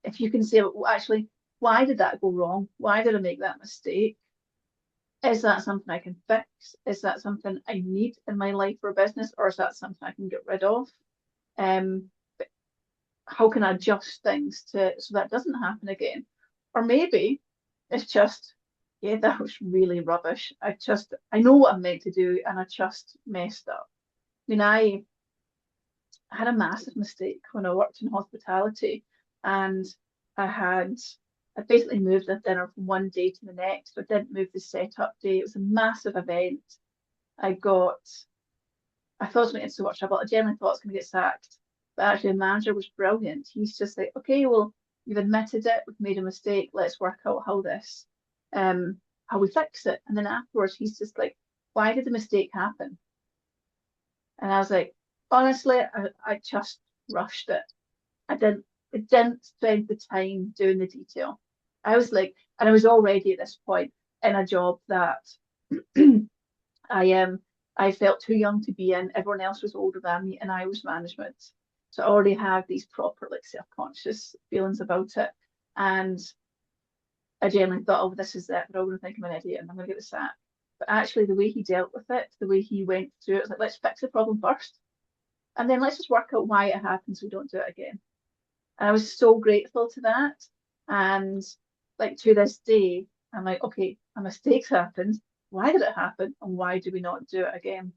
if you can say, well, actually, why did that go wrong? Why did I make that mistake? Is that something I can fix? Is that something I need in my life or business, or is that something I can get rid of? Um, how can I adjust things to so that doesn't happen again? Or maybe it's just, yeah, that was really rubbish. I know what I'm meant to do, and I just messed up. I mean, I had a massive mistake when I worked in hospitality, and I had I basically moved a dinner from one day to the next, but didn't move the setup day. It was a massive event. I got I thought I was going to get so much trouble. I generally thought I was going to get sacked, but actually the manager was brilliant. He's just like, okay, well, you've admitted it, we've made a mistake. Let's work out how we fix it. And then afterwards, he's just like, why did the mistake happen? And I was like, honestly, I just rushed it. I didn't spend the time doing the detail. I was like, and I was already at this point in a job that I I felt too young to be in. Everyone else was older than me, and I was management. So I already had these proper like self-conscious feelings about it. And I genuinely thought, oh, this is it. They're all going to think I'm an idiot and I'm going to get the sack. But actually, the way he dealt with it, the way he went through it, was like, let's fix the problem first. And then let's just work out why it happens so we don't do it again. And I was so grateful to that. And like to this day, I'm like, okay, a mistake's happened. Why did it happen? And why do we not do it again?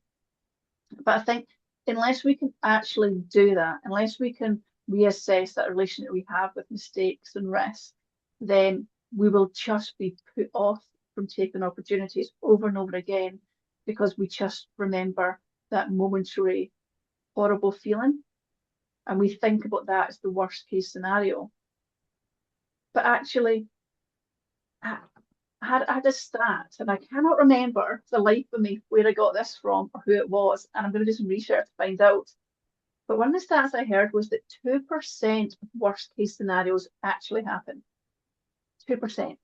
But I think unless we can actually do that, unless we can reassess that relationship we have with mistakes and risk, then we will just be put off from taking opportunities over and over again because we just remember that momentary horrible feeling and we think about that as the worst case scenario. But actually, I I had a stat, and I cannot remember for the life of me where I got this from or who it was, and I'm going to do some research to find out. But one of the stats I heard was that 2% of worst case scenarios actually happen. 2%.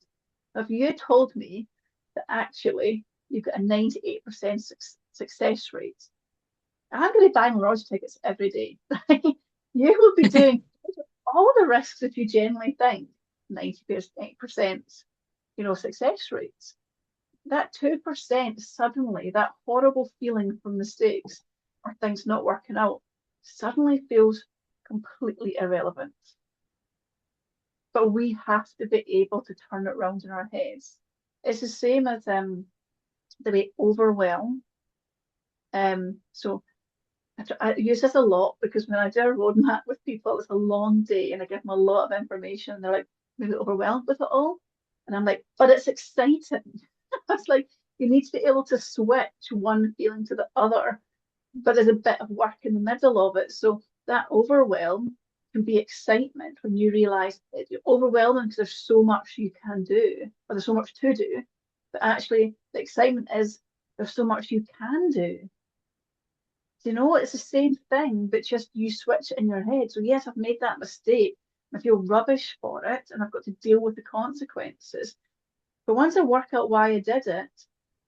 If you told me that actually you've got a 98% success rate, I'm going to be buying lottery tickets every day. You will be doing all the risks that you generally think, 98%, success rates. That 2% suddenly, that horrible feeling from mistakes or things not working out, suddenly feels completely irrelevant. But we have to be able to turn it around in our heads. It's the same as the way overwhelm. So I use this a lot because when I do a roadmap with people, it's a long day and I give them a lot of information. And they're like, maybe overwhelmed with it all. And I'm like, but it's exciting. It's like you need to be able to switch one feeling to the other, but there's a bit of work in the middle of it. So that overwhelm can be excitement when you realize it's overwhelming because there's so much you can do, or there's so much to do. But actually, the excitement is there's so much you can do. It's the same thing, but just you switch it in your head. So yes, I've made that mistake. I feel rubbish for it, and I've got to deal with the consequences. But once I work out why I did it,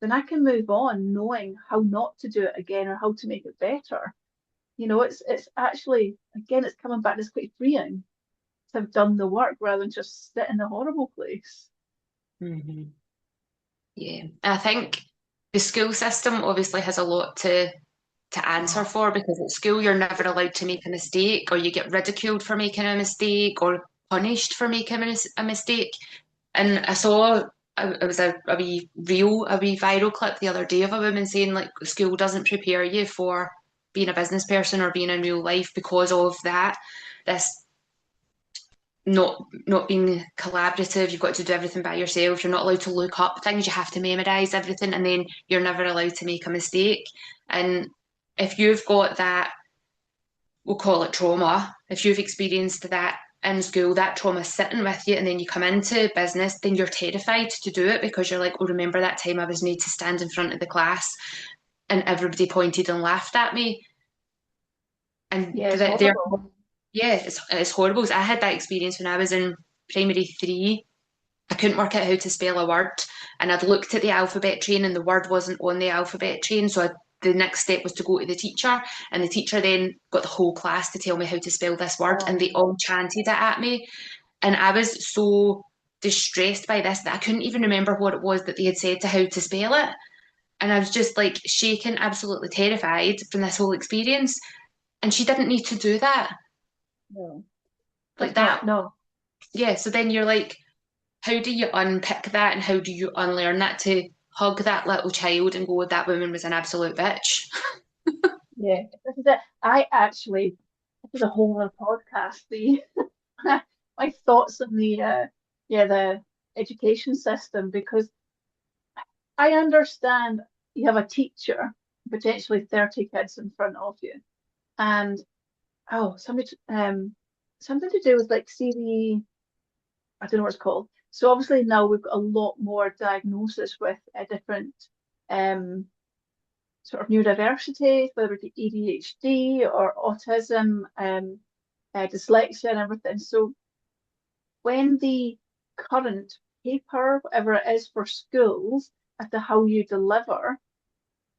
then I can move on knowing how not to do it again or how to make it better. It's actually, again, it's coming back, it's quite freeing to have done the work rather than just sit in a horrible place. Hmm. Yeah. I think the school system obviously has a lot to answer for because at school you're never allowed to make a mistake or you get ridiculed for making a mistake or punished for making a mistake. And I saw it was a wee reel, a wee viral clip the other day of a woman saying like school doesn't prepare you for being a business person or being in real life because of that. This not being collaborative, you've got to do everything by yourself. You're not allowed to look up things, you have to memorize everything, and then you're never allowed to make a mistake. And if you've got that we'll call it trauma, if you've experienced that in school, that trauma sitting with you, and then you come into business, then you're terrified to do it because you're like, oh, remember that time I was made to stand in front of the class and everybody pointed and laughed at me? And Yeah, it's they're, horrible. yeah, it's horrible. I had that experience when I was in primary three. I couldn't work out how to spell a word, and I'd looked at the alphabet train and the word wasn't on the alphabet train. So the next step was to go to the teacher, and the teacher then got the whole class to tell me how to spell this word, and they Um, all chanted it at me. And I was so distressed by this that I couldn't even remember what it was that they had said to how to spell it. And I was just like shaking, absolutely terrified from this whole experience. And she didn't need to do that. no, Like that's not, that, no. yeah. So then you're like, how do you unpick that and how do you unlearn that to hug that little child and go, that woman was an absolute bitch? Yeah, this is it. I actually, this is a whole other podcast. The my thoughts on the yeah, the education system, because I understand you have a teacher, potentially 30 kids in front of you, and oh, something to do with like I don't know what it's called. So obviously now we've got a lot more diagnosis with different um sort of neurodiversity, whether it be ADHD or autism, dyslexia and everything. So when the current paper, whatever it is for schools, as to how you deliver,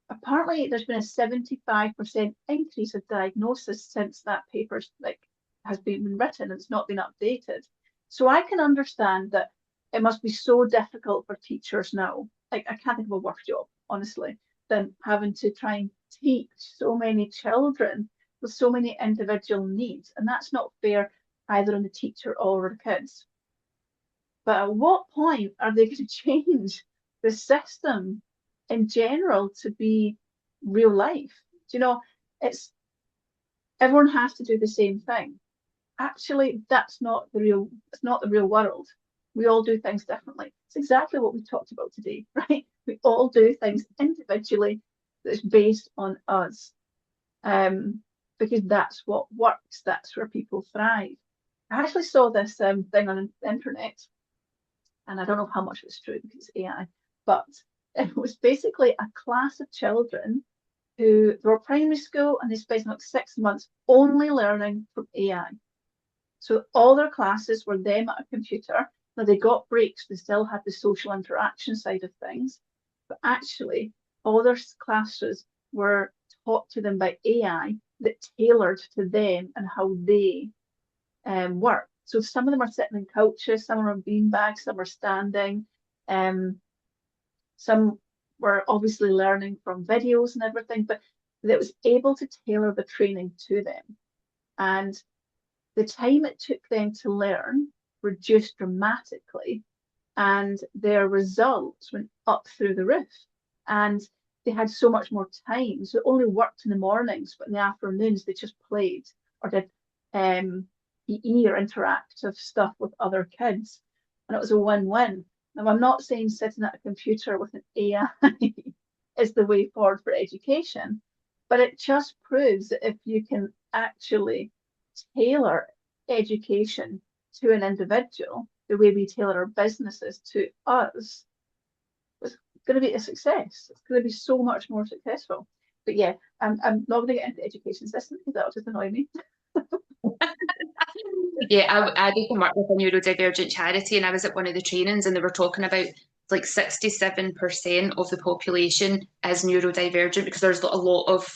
apparently there's been a 75% increase of diagnosis since that paper's like has been written and it's not been updated. So I can understand that it must be so difficult for teachers now. Like I can't think of a worse job, honestly, than having to try and teach so many children with so many individual needs. And that's not fair either on the teacher or the kids. But at what point are they going to change the system in general to be real life? Do you know, it's everyone has to do the same thing. Actually, it's not the real world. We all do things differently. It's exactly what we talked about today, right? We all do things individually that's based on us. Because that's what works, that's where people thrive. I actually saw this thing on the internet, and I don't know how much it's true because it's AI, but it was basically a class of children who they were primary school and they spent like 6 months only learning from AI. So all their classes were them at a computer. Now they got breaks, they still had the social interaction side of things, but actually all their classes were taught to them by AI that tailored to them and how they work. So some of them are sitting in couches, some are on beanbags, some are standing. Some were obviously learning from videos and everything, but that was able to tailor the training to them. And the time it took them to learn reduced dramatically, and their results went up through the roof. And they had so much more time. So it only worked in the mornings, but in the afternoons they just played or did PE or interactive stuff with other kids. And it was a win-win. Now, I'm not saying sitting at a computer with an AI is the way forward for education, but it just proves that if you can actually tailor education to an individual, the way we tailor our businesses to us, it's going to be a success. It's going to be so much more successful. But yeah, I'm not going to get into the education system because that'll just annoy me. Yeah, I did some work with a neurodivergent charity and I was at one of the trainings and they were talking about like 67% of the population is neurodivergent because there's a lot of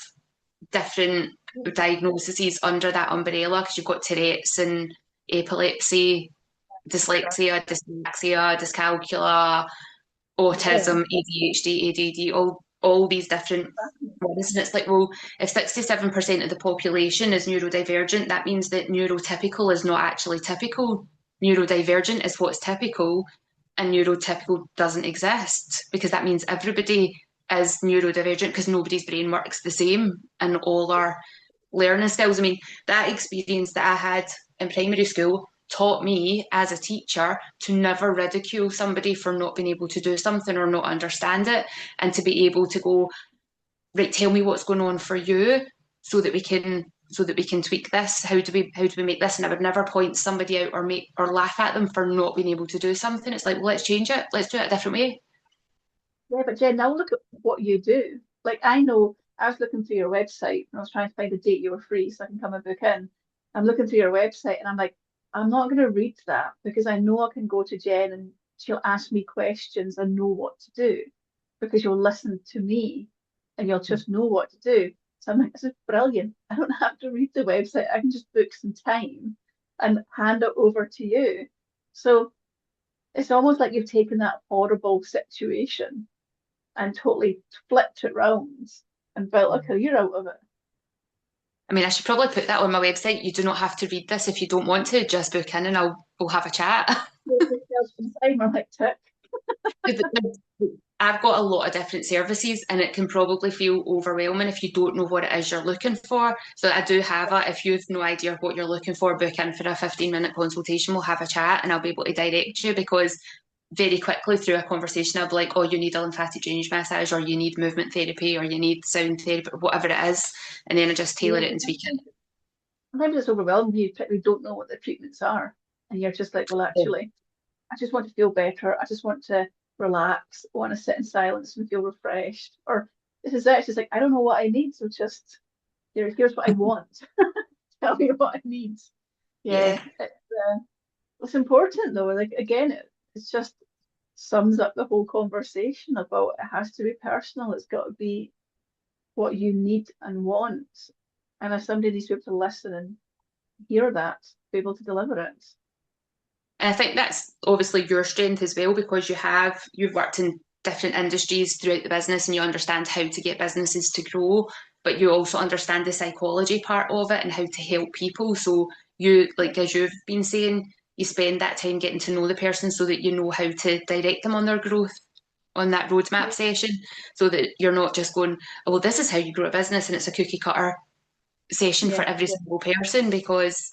different diagnoses under that umbrella because you've got Tourette's and epilepsy, dyslexia, dyscalculia, Yeah, autism, ADHD, ADD, all these different ones. And it's like, well, if 67% of the population is neurodivergent, that means that neurotypical is not actually typical. Neurodivergent is what's typical, and neurotypical doesn't exist because that means everybody is neurodivergent because nobody's brain works the same and all our learning skills. I mean, that experience that I had in primary school taught me as a teacher to never ridicule somebody for not being able to do something or not understand it, and to be able to go, right, tell me what's going on for you so that we can so that we can tweak this? How do we make this? And I would never point somebody out or make or laugh at them for not being able to do something. It's like, well, let's change it. Let's do it a different way. Yeah, but Jen, now look at what you do. Like, I know I was looking through your website and I was trying to find a date you were free so I can come and book in. I'm looking through your website and I'm like, I'm not going to read that because I know I can go to Jen and she'll ask me questions and know what to do because you'll listen to me and you'll just know what to do. So I'm like, this is brilliant. I don't have to read the website. I can just book some time and hand it over to you. So it's almost like you've taken that horrible situation and totally flipped it round and built a career out of it. I mean, I should probably put that on my website. You do not have to read this if you don't want to. Just book in and we'll have a chat. I'm like, tick. I've got a lot of different services and it can probably feel overwhelming if you don't know what it is you're looking for. So I do have it. If you've no idea what you're looking for, book in for a 15-minute consultation. We'll have a chat and I'll be able to direct you because very quickly through a conversation, I'll be like, oh, you need a lymphatic drainage massage or you need movement therapy or you need sound therapy or whatever it is. And then I just tailor Yeah, it and tweak it. sometimes it's overwhelming. You particularly don't know what the treatments are. And you're just like, well, actually, I just want to feel better. I just want to relax. I want to sit in silence and feel refreshed. Or this is it. It's just like, I don't know what I need. So just here's what I want. Tell me what I need. Yeah, Yeah. it's important though. Like again, it's just sums up the whole conversation about it has to be personal. It's got to be what you need and want. And if somebody needs to be able to listen and hear that, be able to deliver it. And I think that's obviously your strength as well because you've worked in different industries throughout the business and you understand how to get businesses to grow, but you also understand the psychology part of it and how to help people. So you, Yeah, like as you've been saying, you spend that time getting to know the person so that you know how to direct them on their growth on that roadmap yeah, session so that you're not just going, oh, well, this is how you grow a business and it's a cookie cutter session for yeah, every single person because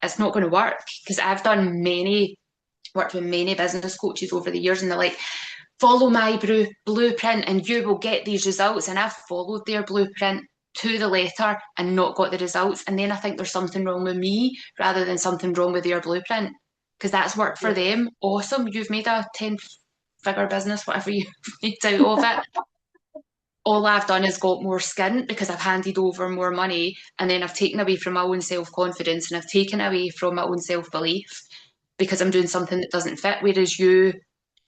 it's not going to work. Because I've done worked with many business coaches over the years, and they're like, follow my blueprint and you will get these results. And I've followed their blueprint to the letter and not got the results. And then I think there's something wrong with me rather than something wrong with their blueprint because that's worked for yeah. them. Awesome. You've made a 10-figure business, whatever you made out of it. All I've done is got more skin because I've handed over more money and then I've taken away from my own self confidence and I've taken away from my own self belief because I'm doing something that doesn't fit. Whereas you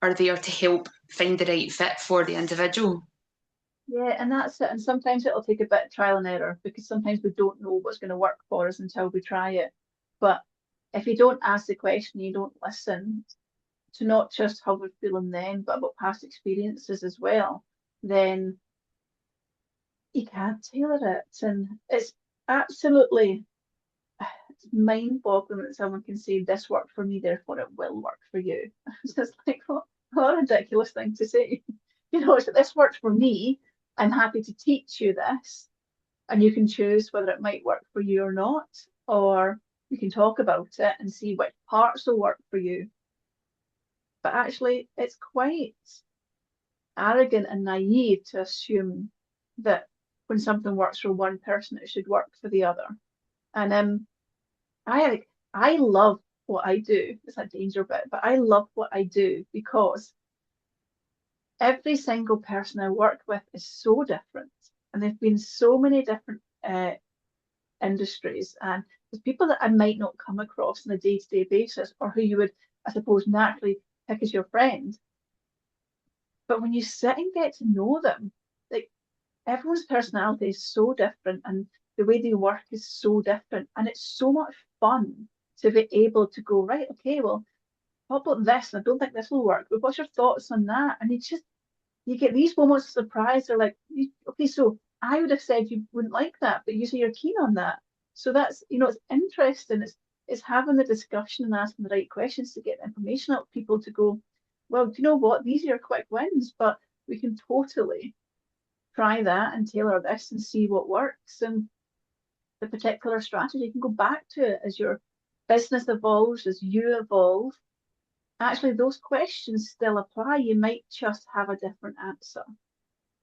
are there to help find the right fit for the individual. Yeah, and that's it. And sometimes it'll take a bit of trial and error because sometimes we don't know what's going to work for us until we try it. But if you don't ask the question, you don't listen to not just how we're feeling then, but about past experiences as well, then you can't tailor it. And it's absolutely it's mind-boggling that someone can say this worked for me, therefore it will work for you. It's just like what a ridiculous thing to say. You know, it's like, this worked for me. I'm happy to teach you this, and you can choose whether it might work for you or not, or we can talk about it and see which parts will work for you. But actually, it's quite arrogant and naive to assume that when something works for one person, it should work for the other. And I love what I do. It's a danger bit, but I love what I do because every single person I work with is so different, and there've been so many different industries, and there's people that I might not come across on a day-to-day basis, or who you would, I suppose, naturally pick as your friend. But when you sit and get to know them, like everyone's personality is so different, and the way they work is so different, and it's so much fun to be able to go right. Okay, well, what about this? I don't think this will work. But what's your thoughts on that? And you get these moments of surprise. They're like, okay, so I would have said you wouldn't like that, but you say you're keen on that. So that's, it's interesting. It's having the discussion and asking the right questions to get information out of people to go, well, do you know what? These are your quick wins, but we can totally try that and tailor this and see what works. And the particular strategy, you can go back to it as your business evolves, as you evolve. Actually, those questions still apply. You might just have a different answer.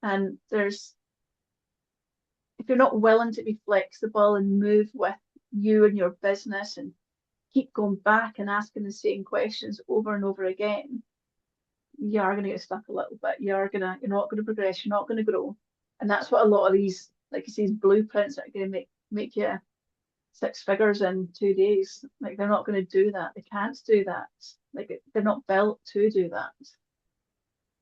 And if you're not willing to be flexible and move with you and your business and keep going back and asking the same questions over and over again, you are going to get stuck a little bit. You're not going to progress. You're not going to grow, and that's what a lot of these, like you say, blueprints are going to make you six figures in 2 days. Like they're not going to do that. They can't do that. Like they're not built to do that.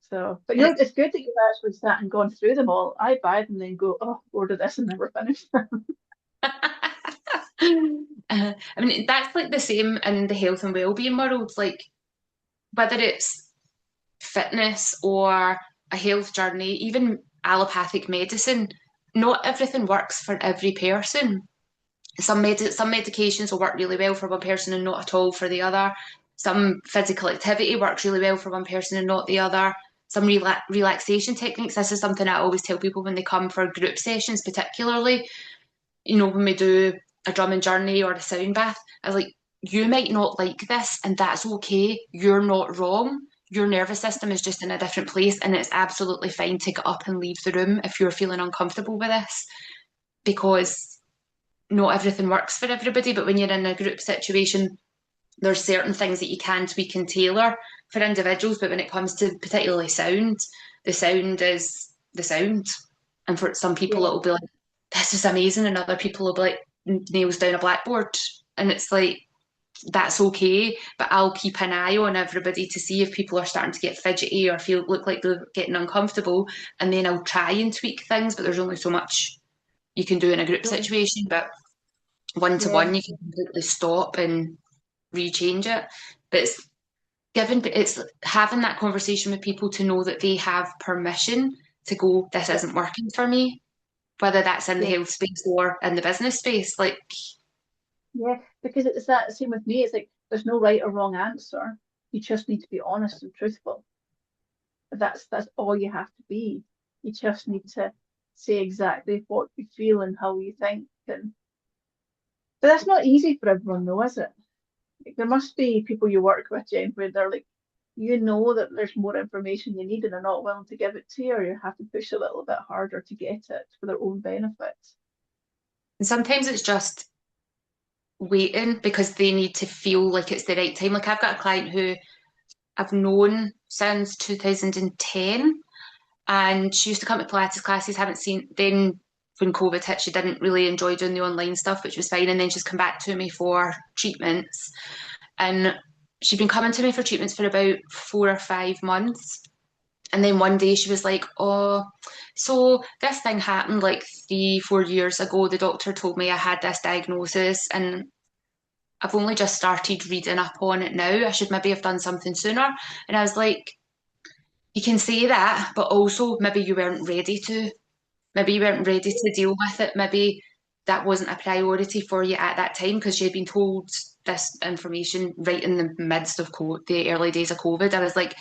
So, but it's good that you've actually sat and gone through them all. I buy them and then go, oh, bored of this and never finish them. I mean, that's like the same in the health and well-being world. Like whether it's fitness or a health journey, even allopathic medicine, not everything works for every person. Some medications will work really well for one person and not at all for the other. Some physical activity works really well for one person and not the other. Some relaxation techniques. This is something I always tell people when they come for group sessions, particularly. You know, when we do a drumming journey or a sound bath, I was like, you might not like this, and that's okay. You're not wrong. Your nervous system is just in a different place, and it's absolutely fine to get up and leave the room if you're feeling uncomfortable with this, because not everything works for everybody. But when you're in a group situation, there's certain things that you can tweak and tailor for individuals. But when it comes to particularly sound, the sound is the sound. And for some people, Yeah, it'll be like, this is amazing. And other people will be like, nails down a blackboard. And it's like, that's okay. But I'll keep an eye on everybody to see if people are starting to get fidgety or look like they're getting uncomfortable. And then I'll try and tweak things. But there's only so much you can do in a group totally. situation. But one to Yeah, one, you can completely stop and rechange it. But it's having that conversation with people to know that they have permission to go, this yeah, isn't working for me, whether that's in the yeah, health space or in the business space. Like, yeah. Because it's that same with me. It's like there's no right or wrong answer. You just need to be honest and truthful. That's all you have to be. You just need to say exactly what you feel and how you think. And but that's not easy for everyone, though, is it? Like, there must be people you work with, Jen, where they're like, you know that there's more information you need and they're not willing to give it to you, or you have to push a little bit harder to get it for their own benefit. and sometimes it's just waiting because they need to feel like it's the right time. Like, I've got a client who I've known since 2010, and she used to come to Pilates classes, haven't seen, then when COVID hit, she didn't really enjoy doing the online stuff, which was fine. And then she's come back to me for treatments. And she'd been coming to me for treatments for about 4 or 5 months. And then one day she was like, oh, so this thing happened like 3, 4 years ago. The doctor told me I had this diagnosis, and I've only just started reading up on it now. I should maybe have done something sooner. And I was like, you can say that, but also maybe you weren't ready to. Maybe you weren't ready to deal with it. Maybe that wasn't a priority for you at that time because you had been told this information right in the midst of the early days of COVID. I was like,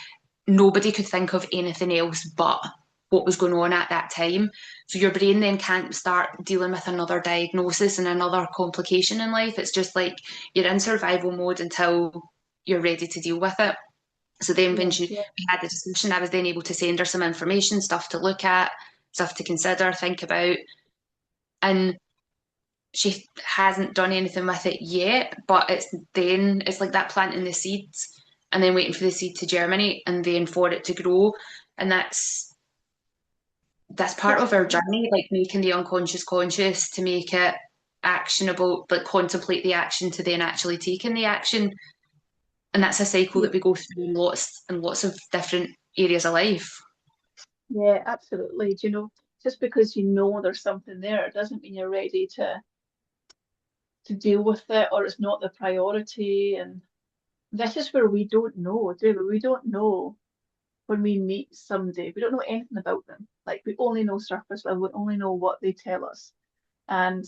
nobody could think of anything else but what was going on at that time. So your brain then can't start dealing with another diagnosis and another complication in life. It's just like you're in survival mode until you're ready to deal with it. So then when Yeah, yeah, we had the discussion, I was then able to send her some information, stuff to look at, stuff to consider, think about. And she hasn't done anything with it yet, but it's like that planting the seeds and then waiting for the seed to germinate and then for it to grow. And that's part that's of our true. journey, like making the unconscious conscious to make it actionable, like contemplate the action to then actually taking the action. And that's a cycle Yeah, that we go through in lots and lots of different areas of life. yeah, absolutely. Do you know, just because you know there's something there, it doesn't mean you're ready to deal with it or it's not the priority. And this is where we don't know, do we? We don't know when we meet somebody. We don't know anything about them. Like we only know surface level, we only know what they tell us. And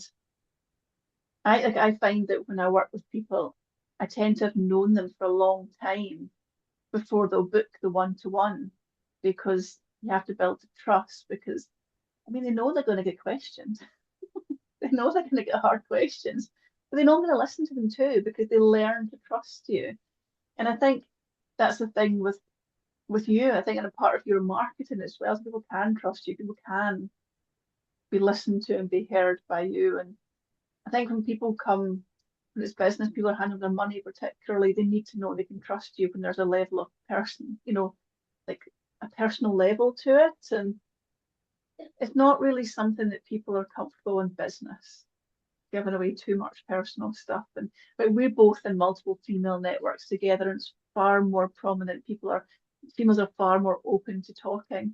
I find that when I work with people, I tend to have known them for a long time before they'll book the one-to-one because you have to build the trust because I mean they know they're going to get questioned. They know they're going to get hard questions, but they know I'm going to listen to them too because they learn to trust you. And I think that's the thing with you. I think in a part of your marketing as well, so people can trust you, people can be listened to and be heard by you. And I think when people come, when it's business, people are handling their money particularly, they need to know they can trust you when there's a level of person, like a personal level to it. And it's not really something that people are comfortable in business, giving away too much personal stuff. But we're both in multiple female networks together, and it's far more prominent. Females are far more open to talking.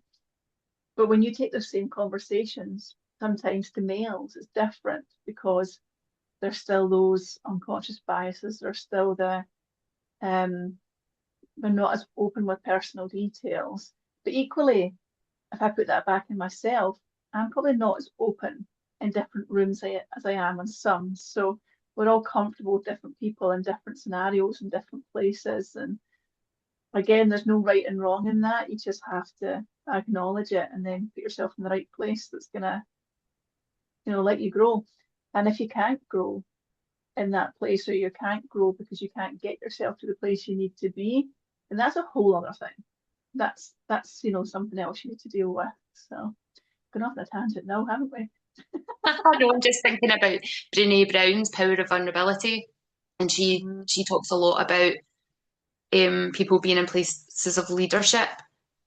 But when you take those same conversations, sometimes to males, it's different because there's still those unconscious biases. There's still they're not as open with personal details. But equally, if I put that back in myself, I'm probably not as open in different rooms as I am in some. So we're all comfortable with different people in different scenarios and different places. And again, there's no right and wrong in that. You just have to acknowledge it and then put yourself in the right place that's gonna, let you grow. And if you can't grow in that place, or you can't grow because you can't get yourself to the place you need to be, and that's a whole other thing. That's something else you need to deal with. So gone off on a tangent now, haven't we? I know, I'm just thinking about Brene Brown's Power of Vulnerability, and she talks a lot about people being in places of leadership,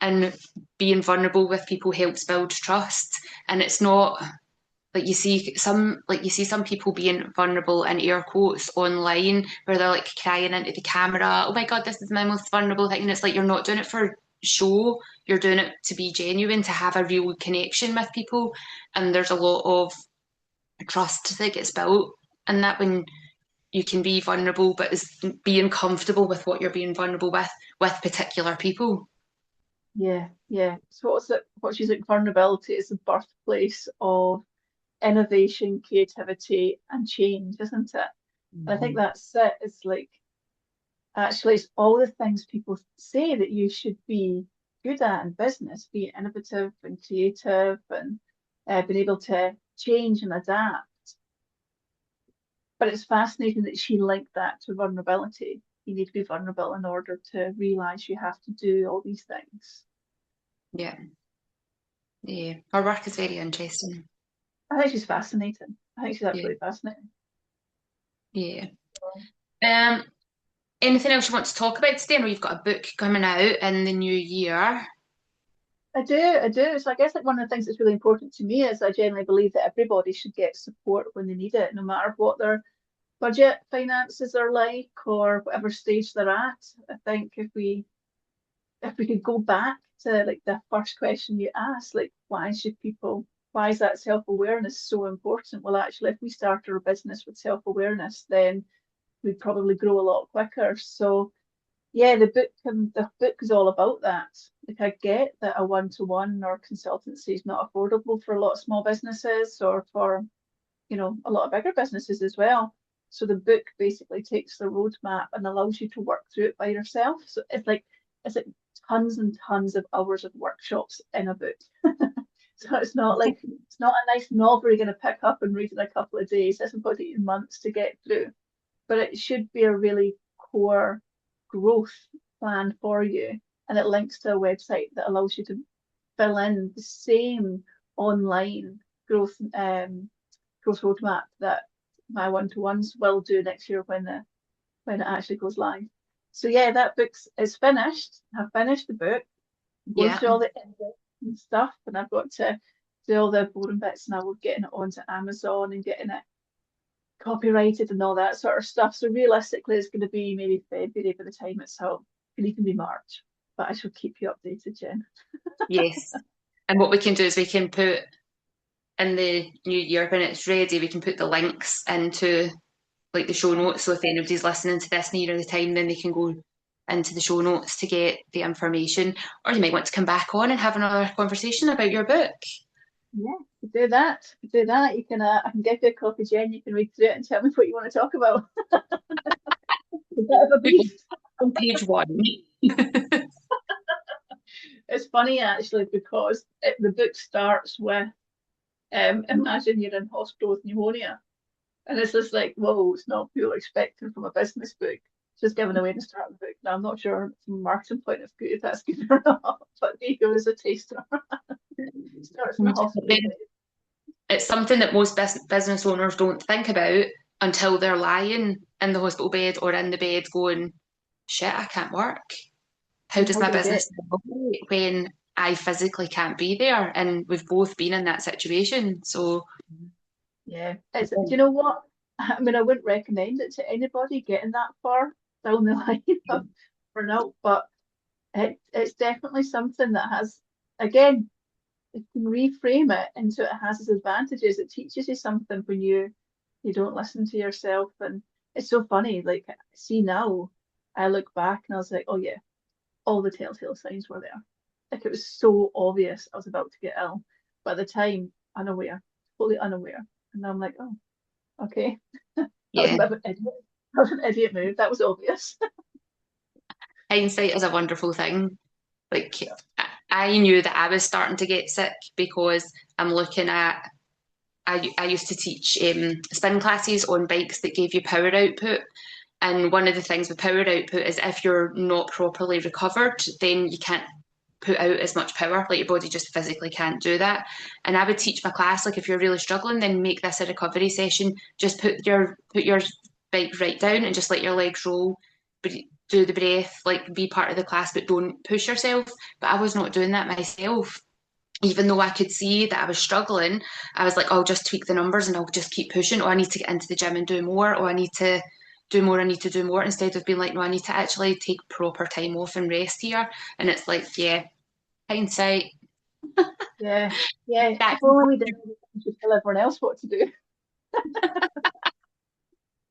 and being vulnerable with people helps build trust. And it's not like you see some people being vulnerable in air quotes online where they're like crying into the camera, oh my god, this is my most vulnerable thing. And it's like you're not doing it for show, you're doing it to be genuine, to have a real connection with people. And there's a lot of trust that gets built, and that when you can be vulnerable, but is being comfortable with what you're being vulnerable with particular people. Yeah, yeah. So what she's like, vulnerability is the birthplace of innovation, creativity, and change, isn't it? And I think that's it. It's like actually it's all the things people say that you should be good at in business, be innovative and creative and being able to change and adapt. But it's fascinating that she linked that to vulnerability. You need to be vulnerable in order to realize you have to do all these things. Yeah, yeah. Her work is very interesting. I think she's fascinating. I think she's Yeah, absolutely fascinating. yeah. Um, Anything else you want to talk about today? I know you've got a book coming out in the new year. I do. So I guess like one of the things that's really important to me is I generally believe that everybody should get support when they need it, no matter what their budget finances are like or whatever stage they're at. I think if we could go back to like the first question you asked, like why is that self-awareness so important? Well, actually, if we start our business with self-awareness, then we'd probably grow a lot quicker. So yeah, the book is all about that. Like I get that a one-to-one or consultancy is not affordable for a lot of small businesses or for, a lot of bigger businesses as well. So the book basically takes the roadmap and allows you to work through it by yourself. So it's like tons and tons of hours of workshops in a book. So it's not a nice novel you're going to pick up and read in a couple of days. It's going to take you months to get through. But it should be a really core growth plan for you. And it links to a website that allows you to fill in the same online growth roadmap that my one-to-ones will do next year when it actually goes live. So yeah, that is finished. I've finished the book, I'm going Yeah. through all the edits and stuff, and I've got to do all the boring bits now of getting it onto Amazon and getting it copyrighted and all that sort of stuff. So realistically, it's going to be maybe February by the time it's out. It can even be March, but I shall keep you updated, Jen. Yes. And what we can do is we can put in the new year when it's ready, we can put the links into like the show notes. So if anybody's listening to this near the time, then they can go into the show notes to get the information. Or you might want to come back on and have another conversation about your book. Yeah, do that. Do that. You can. I can give you a copy, Jen. You can read through it and tell me what you want to talk about. A bit of a beast. On page one. It's funny actually because the book starts with imagine you're in hospital with pneumonia, and it's just like, whoa, it's not what you're expecting from a business book. It's just giving away the start of the book. Now I'm not sure from a marketing point of view if that's good or not, but there you go as a taster. It starts in the hospital. it's something that most business owners don't think about until they're lying in the hospital bed or in the bed going, shit, I can't work. How does How my do I get? business operate when I physically can't be there? And we've both been in that situation. So, Yeah, it's, do you know what? I mean, I wouldn't recommend it to anybody getting that far down the line of burnout, but it's definitely something that has, again, you can reframe it into it has its advantages. It teaches you something when you don't listen to yourself, and it's so funny. Like, see now, I look back and I was like, oh yeah, all the telltale signs were there. Like it was so obvious I was about to get ill. But at the time, unaware, totally unaware. And I'm like, oh, okay. That was a yeah, bit of an idiot. That was an idiot move. That was obvious. hindsight is a wonderful thing. Like, I knew that I was starting to get sick because I'm looking at I used to teach spin classes on bikes that gave you power output. And one of the things with power output is if you're not properly recovered, then you can't put out as much power. Like your body just physically can't do that. And I would teach my class, like if you're really struggling, then make this a recovery session. Just put your bike right down and just let your legs roll. But do the breath, like be part of the class, but don't push yourself. But I was not doing that myself. Even though I could see that I was struggling, I was like, I'll just tweak the numbers and I'll just keep pushing. Oh, I need to get into the gym and do more. Oh, I need to do more. I need to do more. Instead of being like, no, I need to actually take proper time off and rest here. And it's like, yeah, hindsight. Yeah, yeah. If That only we didn't just tell everyone else what to do.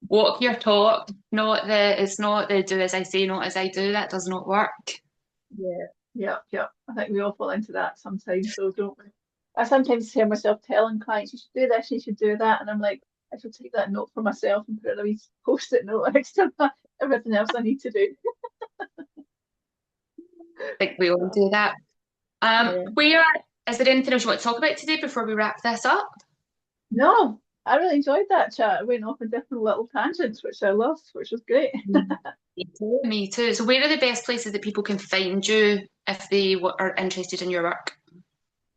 walk your talk, not the, it's not the do as I say, not as I do. That does not work. Yeah, yeah, yeah. I think we all fall into that sometimes, though, don't we? I sometimes hear myself telling clients, you should do this, you should do that. And I'm like, I should take that note for myself and put it in a wee post-it note next to everything else I need to do. I think we all So, do that. yeah. Where is there anything else you want to talk about today before we wrap this up? No, I really enjoyed that chat. It went off in different little tangents, which I loved, which was great. Me too. Me too. So, where are the best places that people can find you if they are interested in your work?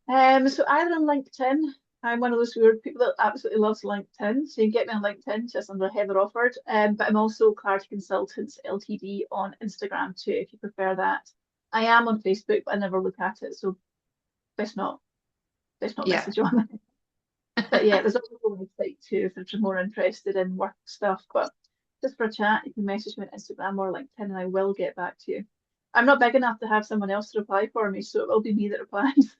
So either on LinkedIn, I'm one of those weird people that absolutely loves LinkedIn. So you can get me on LinkedIn just under Heather Offord. But I'm also Clarity Consultants Ltd on Instagram too, if you prefer that. I am on Facebook, but I never look at it, so best not best not Yeah. message on it. But yeah, there's also a website too if you're more interested in work stuff. But just for a chat, you can message me on Instagram or LinkedIn, and I will get back to you. I'm not big enough to have someone else to reply for me, so it will be me that replies.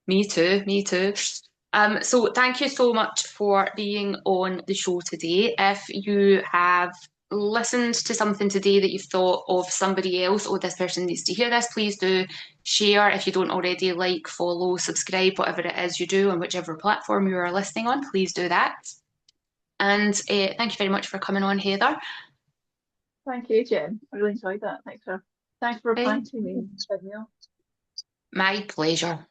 Me too. Me too. So thank you so much for being on the show today. If you have listened to something today that you've thought of somebody else, or this person needs to hear this, please do share. If you don't already like, follow, subscribe, whatever it is you do on whichever platform you are listening on, please do that. And thank you very much for coming on, Heather. Thank you, Jen. I really enjoyed that. Thanks for replying Bye. to me. My pleasure.